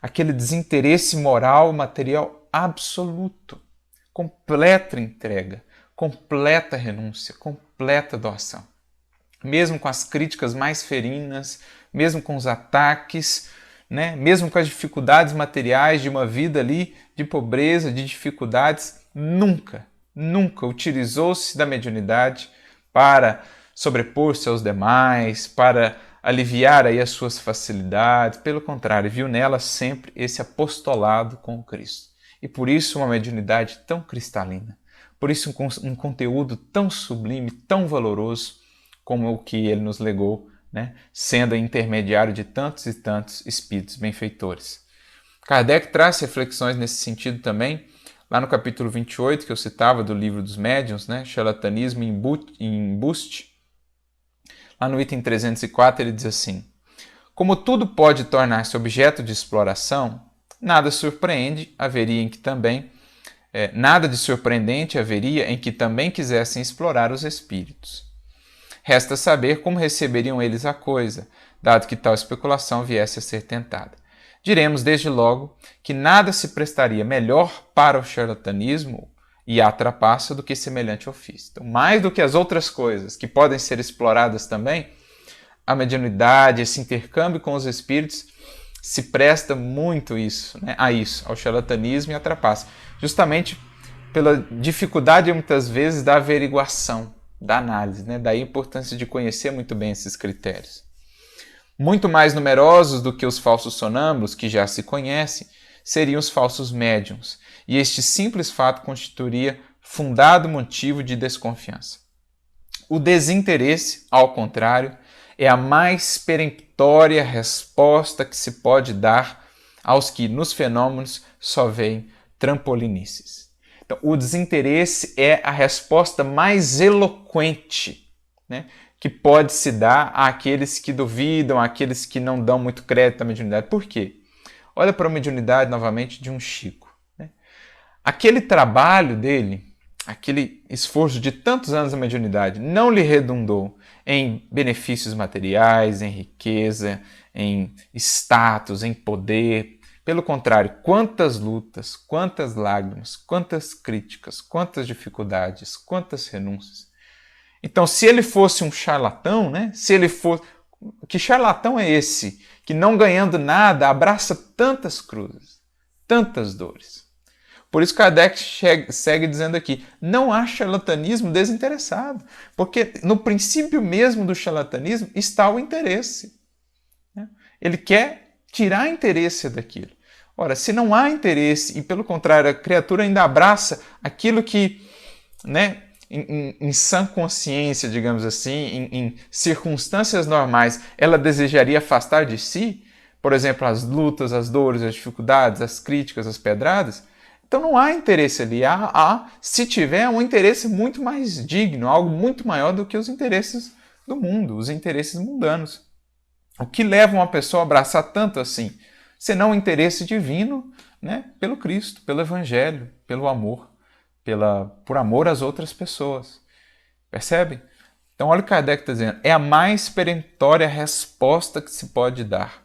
Aquele desinteresse moral, material absoluto, completa entrega, completa renúncia, completa doação. Mesmo com as críticas mais ferinas, mesmo com os ataques, né? Mesmo com as dificuldades materiais de uma vida ali de pobreza, de dificuldades, nunca utilizou-se da mediunidade para sobrepor-se aos demais, para aliviar aí as suas facilidades. Pelo contrário, viu nela sempre esse apostolado com o Cristo. E por isso uma mediunidade tão cristalina, por isso um conteúdo tão sublime, tão valoroso como o que ele nos legou, né? Sendo intermediário de tantos e tantos espíritos benfeitores. Kardec traz reflexões nesse sentido também, lá no capítulo 28, que eu citava do livro dos médiuns, né? Charlatanismo em embuste. Lá no item 304 ele diz assim: como tudo pode tornar-se objeto de exploração, nada de surpreendente haveria em que também quisessem explorar os espíritos. Resta saber como receberiam eles a coisa, dado que tal especulação viesse a ser tentada. Diremos desde logo que nada se prestaria melhor para o charlatanismo e a trapaça do que semelhante ofício. Então, mais do que as outras coisas que podem ser exploradas também, a mediunidade, esse intercâmbio com os espíritos, se presta muito ao charlatanismo e à trapaça, justamente pela dificuldade muitas vezes da averiguação, da análise, né? Daí a importância de conhecer muito bem esses critérios. Muito mais numerosos do que os falsos sonâmbulos, que já se conhecem, seriam os falsos médiuns, e este simples fato constituiria fundado motivo de desconfiança. O desinteresse, ao contrário, é a mais peremptória resposta que se pode dar aos que nos fenômenos só veem trampolinices. Então, o desinteresse é a resposta mais eloquente, né, que pode se dar àqueles que duvidam, àqueles que não dão muito crédito à mediunidade. Por quê? Olha para a mediunidade novamente de um Chico. Né? Aquele trabalho dele, aquele esforço de tantos anos na mediunidade, não lhe redundou em benefícios materiais, em riqueza, em status, em poder. Pelo contrário, quantas lutas, quantas lágrimas, quantas críticas, quantas dificuldades, quantas renúncias. Então, se ele fosse um charlatão, né? Se ele fosse... Que charlatão é esse que, não ganhando nada, abraça tantas cruzes, tantas dores? Por isso Kardec segue dizendo aqui, não há charlatanismo desinteressado, porque no princípio mesmo do charlatanismo está o interesse. Ele quer tirar interesse daquilo. Ora, se não há interesse e, pelo contrário, a criatura ainda abraça aquilo que, né, em sã consciência, digamos assim, em circunstâncias normais, ela desejaria afastar de si, por exemplo, as lutas, as dores, as dificuldades, as críticas, as pedradas, então não há interesse ali. Se tiver, um interesse muito mais digno, algo muito maior do que os interesses do mundo, os interesses mundanos. O que leva uma pessoa a abraçar tanto assim? Senão o interesse divino, né, pelo Cristo, pelo Evangelho, pelo amor, por amor às outras pessoas. Percebe? Então olha o que Kardec está dizendo. É a mais perentória resposta que se pode dar.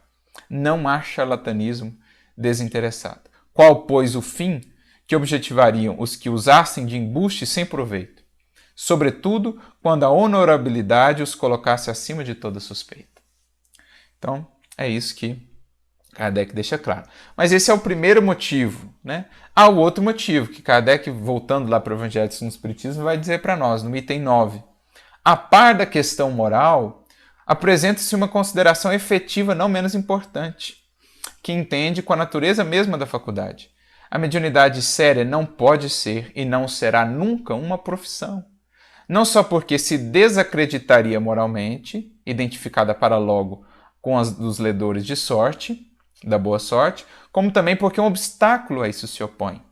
Não há charlatanismo desinteressado. Qual, pois, o fim que objetivariam os que usassem de embuste sem proveito? Sobretudo quando a honorabilidade os colocasse acima de toda suspeita. Então, é isso que Kardec deixa claro. Mas esse é o primeiro motivo, né? Há o outro motivo que Kardec, voltando lá para o Evangelho segundo o Espiritismo, vai dizer para nós, no item 9. A par da questão moral, apresenta-se uma consideração efetiva não menos importante, que entende com a natureza mesma da faculdade. A mediunidade séria não pode ser e não será nunca uma profissão. Não só porque se desacreditaria moralmente, identificada para logo com as dos ledores de sorte, da boa sorte, como também porque um obstáculo a isso se opõe.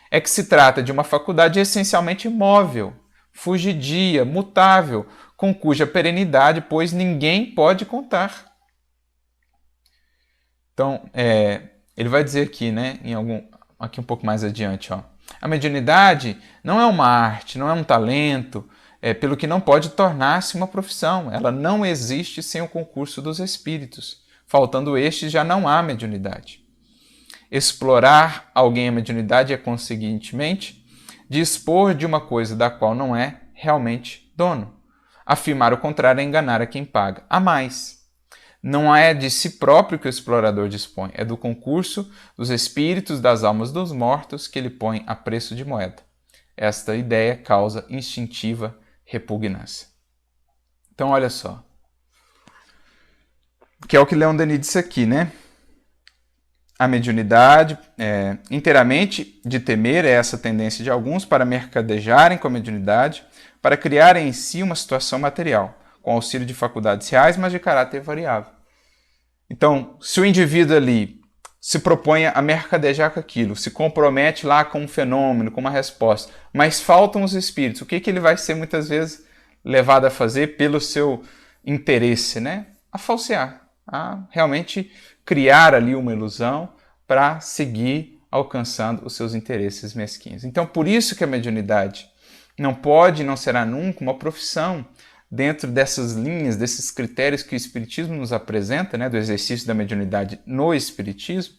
É que se trata de uma faculdade essencialmente móvel, fugidia, mutável, com cuja perenidade, pois, ninguém pode contar. Então, ele vai dizer aqui, né, aqui um pouco mais adiante, ó, a mediunidade não é uma arte, não é um talento, pelo que não pode tornar-se uma profissão. Ela não existe sem o concurso dos espíritos. Faltando estes, já não há mediunidade. Explorar alguém a mediunidade é, conseguintemente, dispor de uma coisa da qual não é realmente dono. Afirmar o contrário é enganar a quem paga. A mais, não é de si próprio que o explorador dispõe, é do concurso dos espíritos das almas dos mortos que ele põe a preço de moeda. Esta ideia causa instintiva repugnância. Então, olha só. Que é o que Leon Denis disse aqui, né? A mediunidade, inteiramente de temer, é essa tendência de alguns para mercadejarem com a mediunidade, para criarem em si uma situação material, com auxílio de faculdades reais, mas de caráter variável. Então, se o indivíduo ali se propõe a mercadejar com aquilo, se compromete lá com um fenômeno, com uma resposta, mas faltam os espíritos, o que ele vai ser muitas vezes levado a fazer pelo seu interesse, né? A falsear, a realmente criar ali uma ilusão para seguir alcançando os seus interesses mesquinhos. Então, por isso que a mediunidade não pode e não será nunca uma profissão dentro dessas linhas, desses critérios que o Espiritismo nos apresenta, né, do exercício da mediunidade no Espiritismo.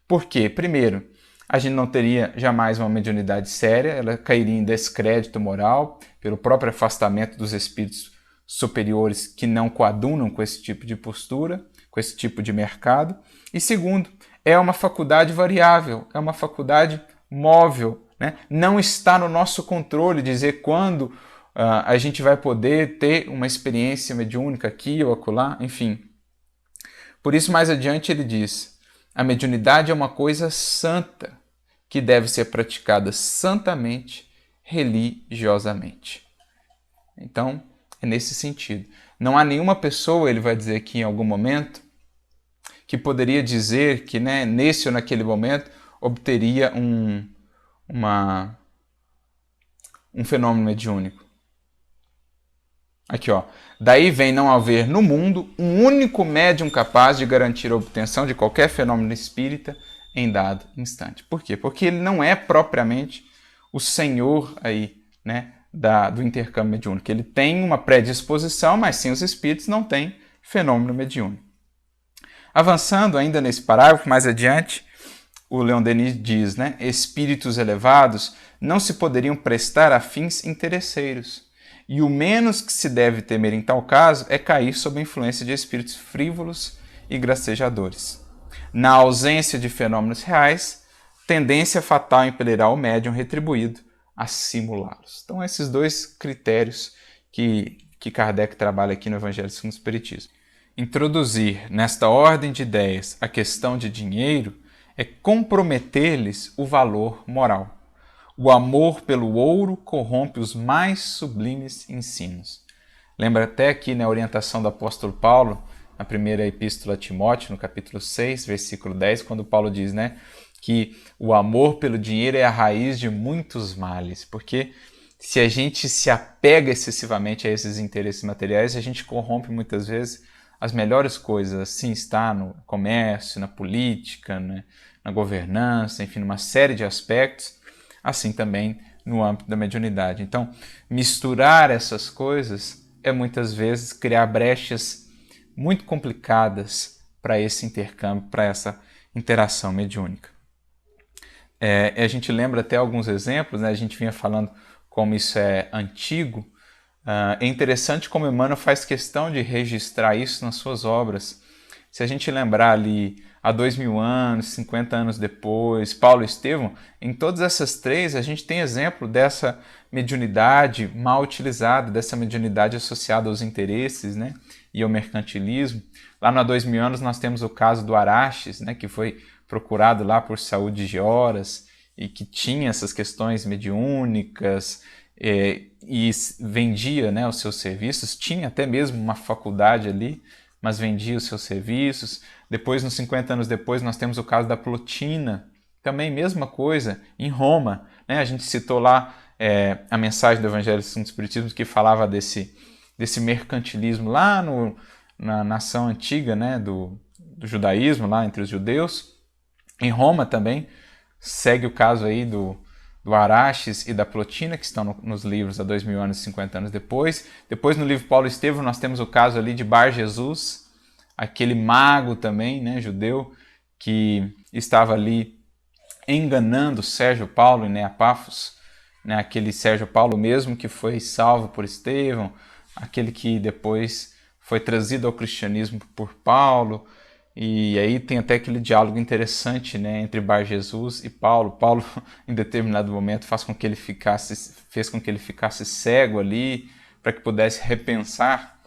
Por quê? Primeiro, a gente não teria jamais uma mediunidade séria, ela cairia em descrédito moral pelo próprio afastamento dos espíritos superiores que não coadunam com esse tipo de postura, com esse tipo de mercado. E segundo, é uma faculdade variável, é uma faculdade móvel, né? Não está no nosso controle dizer quando a gente vai poder ter uma experiência mediúnica aqui ou acolá, enfim. Por isso, mais adiante, ele diz: a mediunidade é uma coisa santa, que deve ser praticada santamente, religiosamente. Então, é nesse sentido. Não há nenhuma pessoa, ele vai dizer aqui em algum momento, que poderia dizer que, né, nesse ou naquele momento obteria um fenômeno mediúnico. Aqui, ó. Daí vem não haver no mundo um único médium capaz de garantir a obtenção de qualquer fenômeno espírita em dado instante. Por quê? Porque ele não é propriamente o senhor aí, né, do intercâmbio mediúnico. Ele tem uma predisposição, mas sem os espíritos não tem fenômeno mediúnico. Avançando ainda nesse parágrafo, mais adiante, o Leon Denis diz, né, espíritos elevados não se poderiam prestar a fins interesseiros. E o menos que se deve temer em tal caso é cair sob a influência de espíritos frívolos e gracejadores. Na ausência de fenômenos reais, tendência fatal impelirá o médium retribuído a simulá-los. Então, esses dois critérios que Kardec trabalha aqui no Evangelho segundo o Espiritismo. Introduzir nesta ordem de ideias a questão de dinheiro é comprometer-lhes o valor moral. O amor pelo ouro corrompe os mais sublimes ensinos. Lembra até aqui na orientação do apóstolo Paulo, na primeira epístola a Timóteo, no capítulo 6, versículo 10, quando Paulo diz, né, que o amor pelo dinheiro é a raiz de muitos males, porque se a gente se apega excessivamente a esses interesses materiais, a gente corrompe muitas vezes as melhores coisas. Assim está no comércio, na política, né, na governança, enfim, numa série de aspectos, assim também no âmbito da mediunidade. Então, misturar essas coisas é muitas vezes criar brechas muito complicadas para esse intercâmbio, para essa interação mediúnica. A gente lembra até alguns exemplos, né? A gente vinha falando como isso é antigo. É interessante como Emmanuel faz questão de registrar isso nas suas obras. Se a gente lembrar ali há 2000 anos, 50 anos depois, Paulo e Estevão, em todas essas três a gente tem exemplo dessa mediunidade mal utilizada, dessa mediunidade associada aos interesses, né, e ao mercantilismo. Lá no há 2000 anos nós temos o caso do Araxes, né, que foi procurado lá por Saúde de Horas e que tinha essas questões mediúnicas e vendia, né, os seus serviços, tinha até mesmo uma faculdade ali, mas vendia os seus serviços. Depois, nos 50 anos depois, nós temos o caso da Plotina, também mesma coisa, em Roma. Né? A gente citou lá a mensagem do Evangelho segundo o Espiritismo que falava desse desse mercantilismo lá na nação antiga, né, do judaísmo, lá entre os judeus. Em Roma também segue o caso aí do Araxes e da Plotina, que estão nos livros há 2000 anos e 50 anos depois. Depois, no livro Paulo Estevão, nós temos o caso ali de Bar Jesus, aquele mago também, né, judeu, que estava ali enganando Sérgio Paulo e Neapafos, né, aquele Sérgio Paulo mesmo que foi salvo por Estevão, aquele que depois foi trazido ao cristianismo por Paulo. E aí tem até aquele diálogo interessante, né, entre Bar Jesus e Paulo. Paulo, em determinado momento, fez com que ele ficasse cego ali, para que pudesse repensar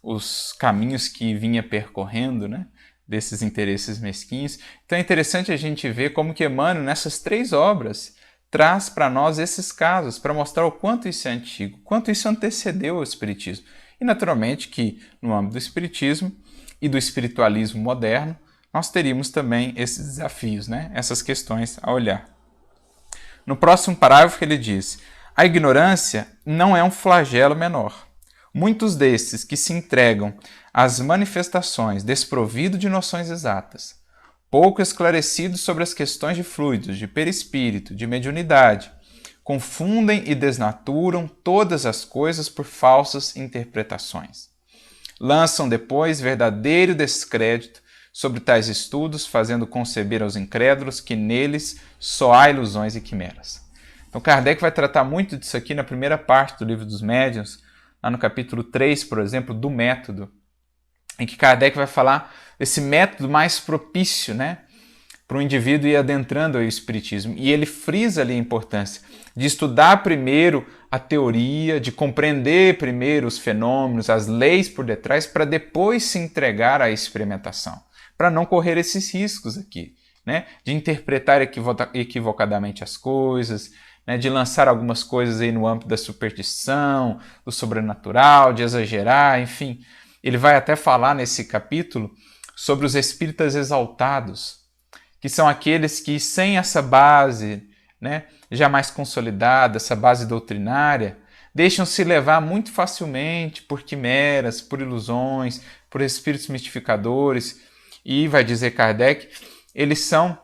os caminhos que vinha percorrendo, né, desses interesses mesquinhos. Então é interessante a gente ver como que Emmanuel, nessas 3 obras, traz para nós esses casos, para mostrar o quanto isso é antigo, o quanto isso antecedeu o Espiritismo. E naturalmente que, no âmbito do Espiritismo e do espiritualismo moderno, nós teríamos também esses desafios, né? Essas questões a olhar. No próximo parágrafo ele diz: a ignorância não é um flagelo menor. Muitos desses que se entregam às manifestações desprovidos de noções exatas, pouco esclarecidos sobre as questões de fluidos, de perispírito, de mediunidade, confundem e desnaturam todas as coisas por falsas interpretações. Lançam depois verdadeiro descrédito sobre tais estudos, fazendo conceber aos incrédulos que neles só há ilusões e quimeras. Então Kardec vai tratar muito disso aqui na primeira parte do Livro dos Médiuns, lá no capítulo 3, por exemplo, do método, em que Kardec vai falar desse método mais propício, né, para o indivíduo ir adentrando ao Espiritismo. E ele frisa ali a importância de estudar primeiro a teoria, de compreender primeiro os fenômenos, as leis por detrás, para depois se entregar à experimentação, para não correr esses riscos aqui, né? De interpretar equivocadamente as coisas, né? De lançar algumas coisas aí no âmbito da superstição, do sobrenatural, de exagerar, enfim. Ele vai até falar nesse capítulo sobre os espíritas exaltados, que são aqueles que, sem essa base, né, já mais consolidada, essa base doutrinária, deixam-se levar muito facilmente por quimeras, por ilusões, por espíritos mistificadores. E, vai dizer Kardec, eles são,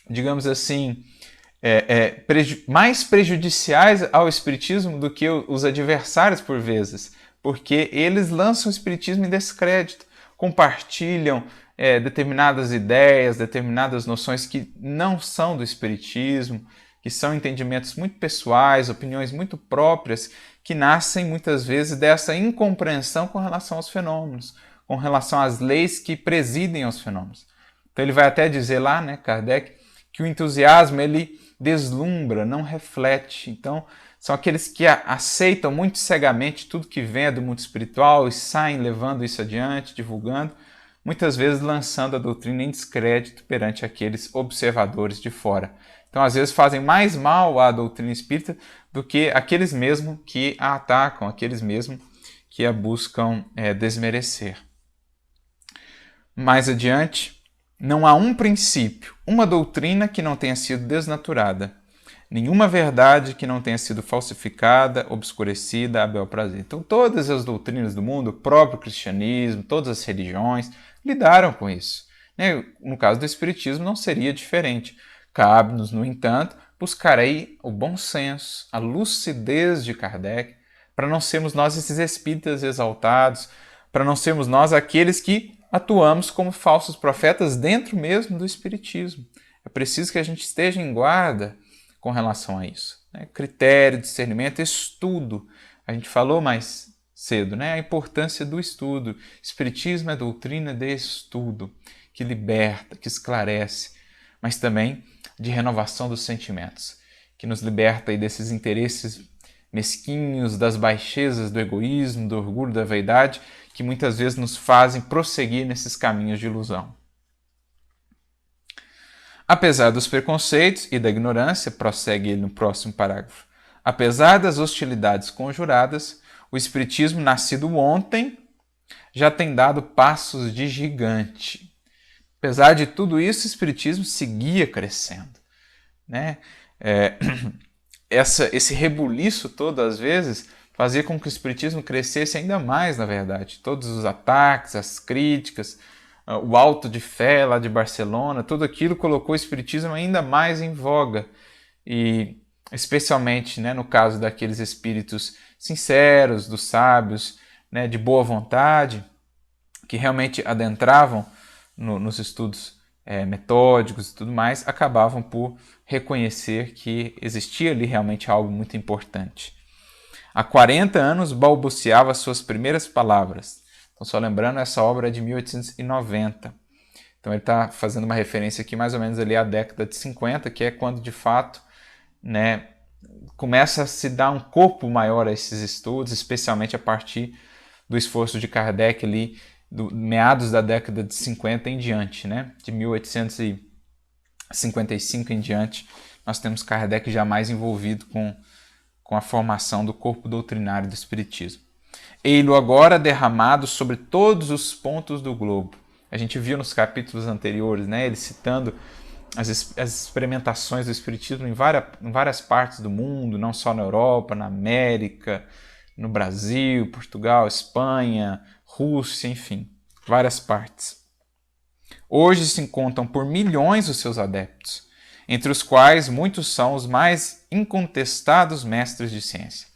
digamos assim, mais prejudiciais ao espiritismo do que os adversários por vezes, porque eles lançam o espiritismo em descrédito, compartilham determinadas ideias, determinadas noções que não são do espiritismo, que são entendimentos muito pessoais, opiniões muito próprias, que nascem muitas vezes dessa incompreensão com relação aos fenômenos, com relação às leis que presidem aos fenômenos. Então ele vai até dizer lá, né, Kardec, que o entusiasmo ele deslumbra, não reflete. Então são aqueles que aceitam muito cegamente tudo que vem do mundo espiritual e saem levando isso adiante, divulgando, muitas vezes lançando a doutrina em descrédito perante aqueles observadores de fora. Então, às vezes, fazem mais mal à doutrina espírita do que aqueles mesmos que a atacam, aqueles mesmos que a buscam desmerecer. Mais adiante, não há um princípio, uma doutrina que não tenha sido desnaturada, nenhuma verdade que não tenha sido falsificada, obscurecida a bel prazer. Então, todas as doutrinas do mundo, o próprio cristianismo, todas as religiões, lidaram com isso. No caso do Espiritismo, não seria diferente. Cabe-nos, no entanto, buscar aí o bom senso, a lucidez de Kardec, para não sermos nós esses espíritas exaltados, para não sermos nós aqueles que atuamos como falsos profetas dentro mesmo do Espiritismo. É preciso que a gente esteja em guarda com relação a isso. Critério, discernimento, estudo. A gente falou mais cedo, a importância do estudo. Espiritismo é doutrina de estudo, que liberta, que esclarece, mas também de renovação dos sentimentos, que nos liberta aí desses interesses mesquinhos, das baixezas do egoísmo, do orgulho, da vaidade, que muitas vezes nos fazem prosseguir nesses caminhos de ilusão. Apesar dos preconceitos e da ignorância, prossegue ele no próximo parágrafo, apesar das hostilidades conjuradas, o Espiritismo, nascido ontem, já tem dado passos de gigante. Apesar de tudo isso, o Espiritismo seguia crescendo. Esse rebuliço todo, às vezes, fazia com que o Espiritismo crescesse ainda mais, na verdade. Todos os ataques, as críticas, o Auto de Fé lá de Barcelona, tudo aquilo colocou o Espiritismo ainda mais em voga. E especialmente, né, no caso daqueles espíritos sinceros, dos sábios, né, de boa vontade, que realmente adentravam nos estudos metódicos e tudo mais, acabavam por reconhecer que existia ali realmente algo muito importante. Há 40 anos balbuciava suas primeiras palavras. Então, só lembrando, essa obra é de 1890. Então ele está fazendo uma referência aqui mais ou menos ali à década de 50, que é quando de fato, né, começa a se dar um corpo maior a esses estudos, especialmente a partir do esforço de Kardec ali, do meados da década de 50 em diante, né? De 1855 em diante, nós temos Kardec já mais envolvido com a formação do corpo doutrinário do Espiritismo. Ei-lo agora derramado sobre todos os pontos do globo. A gente viu nos capítulos anteriores, né, ele citando as experimentações do Espiritismo em várias partes do mundo, não só na Europa, na América, no Brasil, Portugal, Espanha, Rússia, enfim, várias partes. Hoje se contam por milhões os seus adeptos, entre os quais muitos são os mais incontestados mestres de ciência.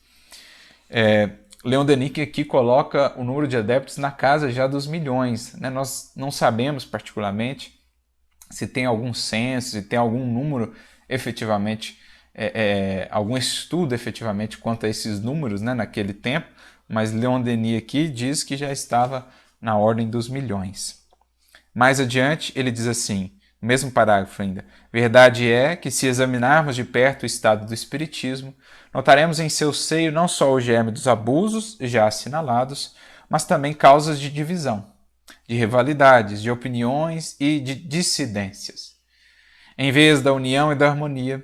Leon Denis aqui coloca o número de adeptos na casa já dos milhões. Né? Nós não sabemos particularmente se tem algum censo, se tem algum número efetivamente, algum estudo efetivamente quanto a esses números, né, naquele tempo, mas Leon Denis aqui diz que já estava na ordem dos milhões. Mais adiante ele diz assim, no mesmo parágrafo ainda, verdade é que se examinarmos de perto o estado do espiritismo, notaremos em seu seio não só o germe dos abusos já assinalados, mas também causas de divisão, de rivalidades, de opiniões e de dissidências. Em vez da união e da harmonia,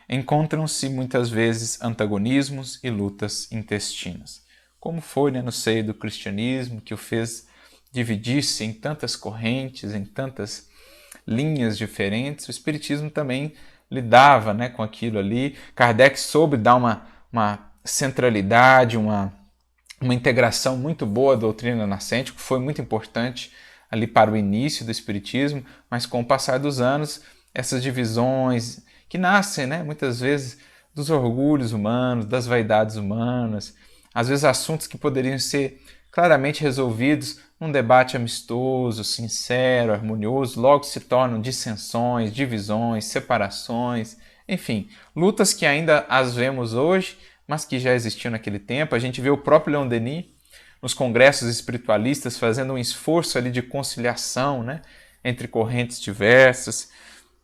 encontram-se muitas vezes antagonismos e lutas intestinas. Como foi, né, no seio do cristianismo, que o fez dividir-se em tantas correntes, em tantas linhas diferentes, o Espiritismo também lidava, né, com aquilo ali. Kardec soube dar uma centralidade, uma integração muito boa da doutrina nascente, que foi muito importante ali para o início do Espiritismo, mas com o passar dos anos, essas divisões que nascem, né, muitas vezes dos orgulhos humanos, das vaidades humanas, às vezes assuntos que poderiam ser claramente resolvidos num debate amistoso, sincero, harmonioso, logo se tornam dissensões, divisões, separações, enfim, lutas que ainda as vemos hoje, mas que já existiam naquele tempo. A gente vê o próprio Leon Denis nos congressos espiritualistas fazendo um esforço ali de conciliação, né, entre correntes diversas.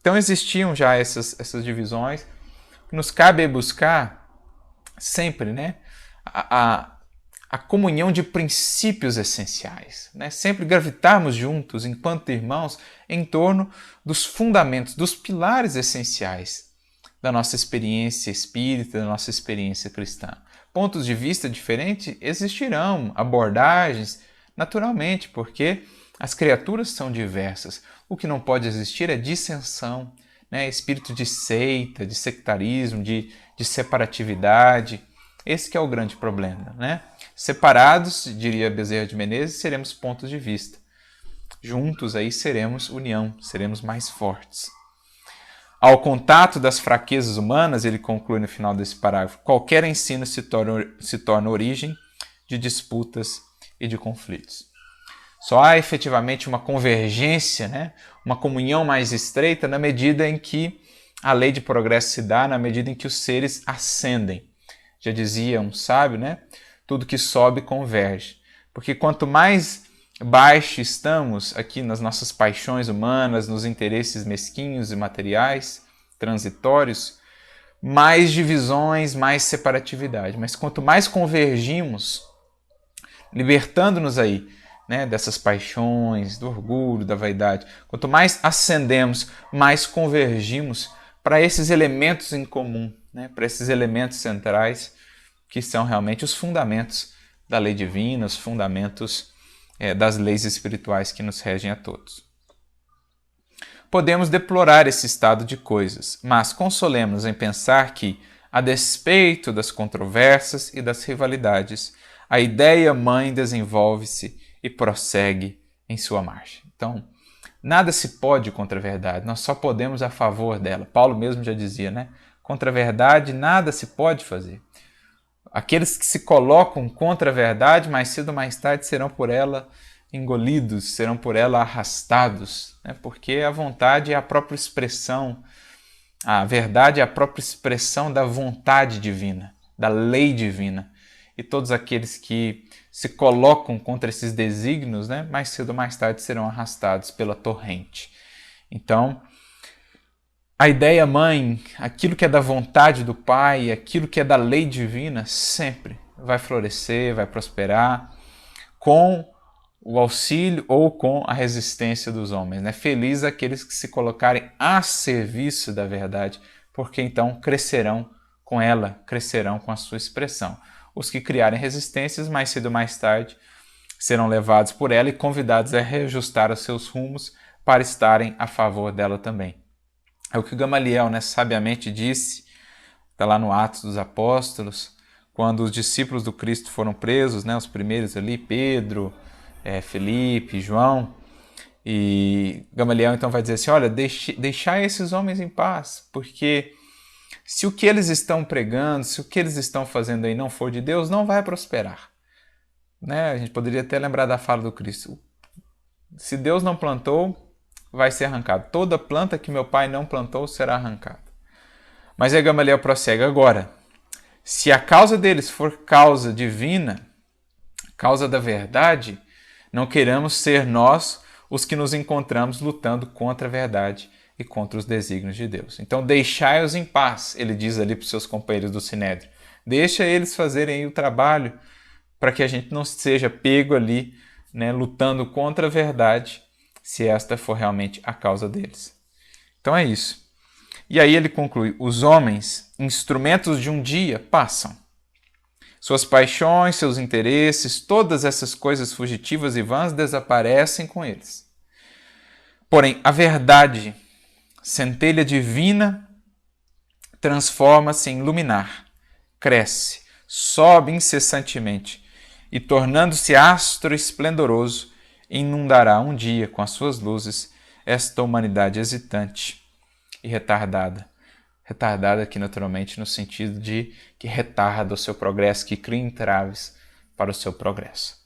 Então existiam já essas divisões. Nos cabe buscar sempre, né, a comunhão de princípios essenciais, né? Sempre gravitarmos juntos, enquanto irmãos, em torno dos fundamentos, dos pilares essenciais da nossa experiência espírita, da nossa experiência cristã. Pontos de vista diferentes existirão, abordagens, naturalmente, porque as criaturas são diversas. O que não pode existir é dissensão, né? Espírito de seita, de sectarismo, de separatividade. Esse que é o grande problema, né? Separados, diria Bezerra de Menezes, seremos pontos de vista. Juntos aí seremos união, seremos mais fortes. Ao contato das fraquezas humanas, ele conclui no final desse parágrafo, qualquer ensino se torna origem de disputas e de conflitos. Só há efetivamente uma convergência, né? Uma comunhão mais estreita na medida em que a lei de progresso se dá, na medida em que os seres ascendem. Já dizia um sábio, né? Tudo que sobe converge. Porque quanto mais baixo estamos aqui nas nossas paixões humanas, nos interesses mesquinhos e materiais, transitórios, mais divisões, mais separatividade. Mas quanto mais convergimos, libertando-nos aí, né, dessas paixões, do orgulho, da vaidade, quanto mais ascendemos, mais convergimos para esses elementos em comum, né, para esses elementos centrais, que são realmente os fundamentos da lei divina, os fundamentos das leis espirituais que nos regem a todos. Podemos deplorar esse estado de coisas, mas consolemos-nos em pensar que, A despeito das controvérsias e das rivalidades, a ideia-mãe desenvolve-se e prossegue em sua marcha. Então, nada se pode contra a verdade, nós só podemos a favor dela. Paulo mesmo já dizia, né? Contra a verdade nada se pode fazer. Aqueles que se colocam contra a verdade, mais cedo ou mais tarde serão por ela engolidos, serão por ela arrastados, né? Porque a vontade é a própria expressão, a verdade é a própria expressão da vontade divina, da lei divina. E todos aqueles que se colocam contra esses desígnios, né, mais cedo ou mais tarde serão arrastados pela torrente. Então, a ideia mãe, aquilo que é da vontade do Pai, aquilo que é da lei divina, sempre vai florescer, vai prosperar com o auxílio ou com a resistência dos homens. Né? Feliz aqueles que se colocarem a serviço da verdade, porque então crescerão com ela, crescerão com a sua expressão. Os que criarem resistências, mais cedo ou mais tarde, serão levados por ela e convidados a reajustar os seus rumos para estarem a favor dela também. É o que Gamaliel, né, sabiamente disse, está lá no Atos dos Apóstolos, quando os discípulos do Cristo foram presos, né, os primeiros ali, Pedro, Felipe, João, e Gamaliel então vai dizer assim, olha, deixai esses homens em paz, porque se o que eles estão pregando, se o que eles estão fazendo aí não for de Deus, não vai prosperar. Né? A gente poderia até lembrar da fala do Cristo. Se Deus não plantou, vai ser arrancado. Toda planta que meu Pai não plantou será arrancada. Mas aí Gamaliel prossegue agora. Se a causa deles for causa divina, causa da verdade, não queremos ser nós os que nos encontramos lutando contra a verdade e contra os desígnios de Deus. Então deixai-os em paz, ele diz ali para os seus companheiros do Sinédrio. Deixa eles fazerem o trabalho para que a gente não seja pego ali, né, lutando contra a verdade, se esta for realmente a causa deles. Então é isso. E aí ele conclui, os homens, instrumentos de um dia, passam. Suas paixões, seus interesses, todas essas coisas fugitivas e vãs desaparecem com eles. Porém, a verdade, centelha divina, transforma-se em luminar, cresce, sobe incessantemente e, tornando-se astro esplendoroso, inundará um dia com as suas luzes esta humanidade hesitante e retardada. Retardada aqui naturalmente no sentido de que retarda o seu progresso, que cria entraves para o seu progresso.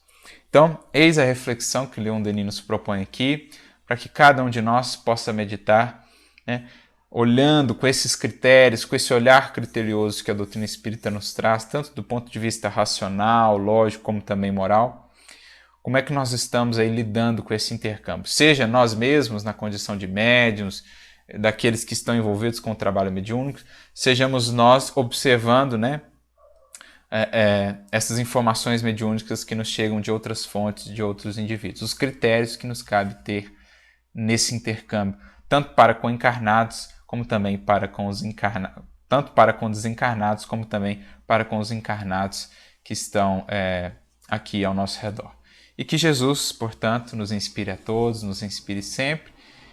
Então, eis a reflexão que Leon Denis nos propõe aqui, para que cada um de nós possa meditar, né, olhando com esses critérios, com esse olhar criterioso que a doutrina espírita nos traz, tanto do ponto de vista racional, lógico, como também moral, como é que nós estamos aí lidando com esse intercâmbio? Seja nós mesmos na condição de médiuns, daqueles que estão envolvidos com o trabalho mediúnico, sejamos nós observando, né, essas informações mediúnicas que nos chegam de outras fontes, de outros indivíduos, os critérios que nos cabe ter nesse intercâmbio, tanto para com encarnados, como também para com os encarnados, tanto para com desencarnados, como também para com os encarnados que estão aqui ao nosso redor. E que Jesus, portanto, nos inspire a todos, nos inspire sempre,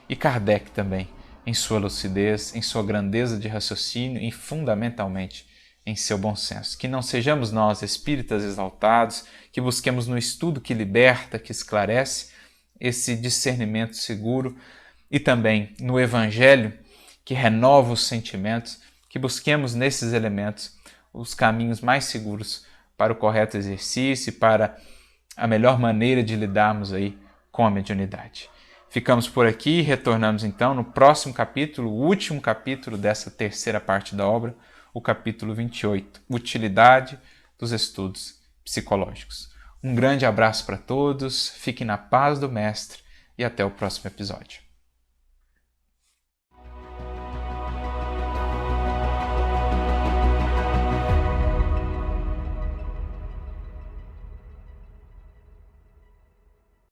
e Kardec também, em sua lucidez, em sua grandeza de raciocínio e, fundamentalmente, em seu bom senso. Que não sejamos nós espíritas exaltados, que busquemos no estudo que liberta, que esclarece, esse discernimento seguro, e também no Evangelho, que renova os sentimentos, que busquemos nesses elementos os caminhos mais seguros para o correto exercício e para a melhor maneira de lidarmos aí com a mediunidade. Ficamos por aqui e retornamos então no próximo capítulo, o último capítulo dessa terceira parte da obra, o capítulo 28, Utilidade dos Estudos Psicológicos. Um grande abraço para todos, fiquem na paz do Mestre e até o próximo episódio.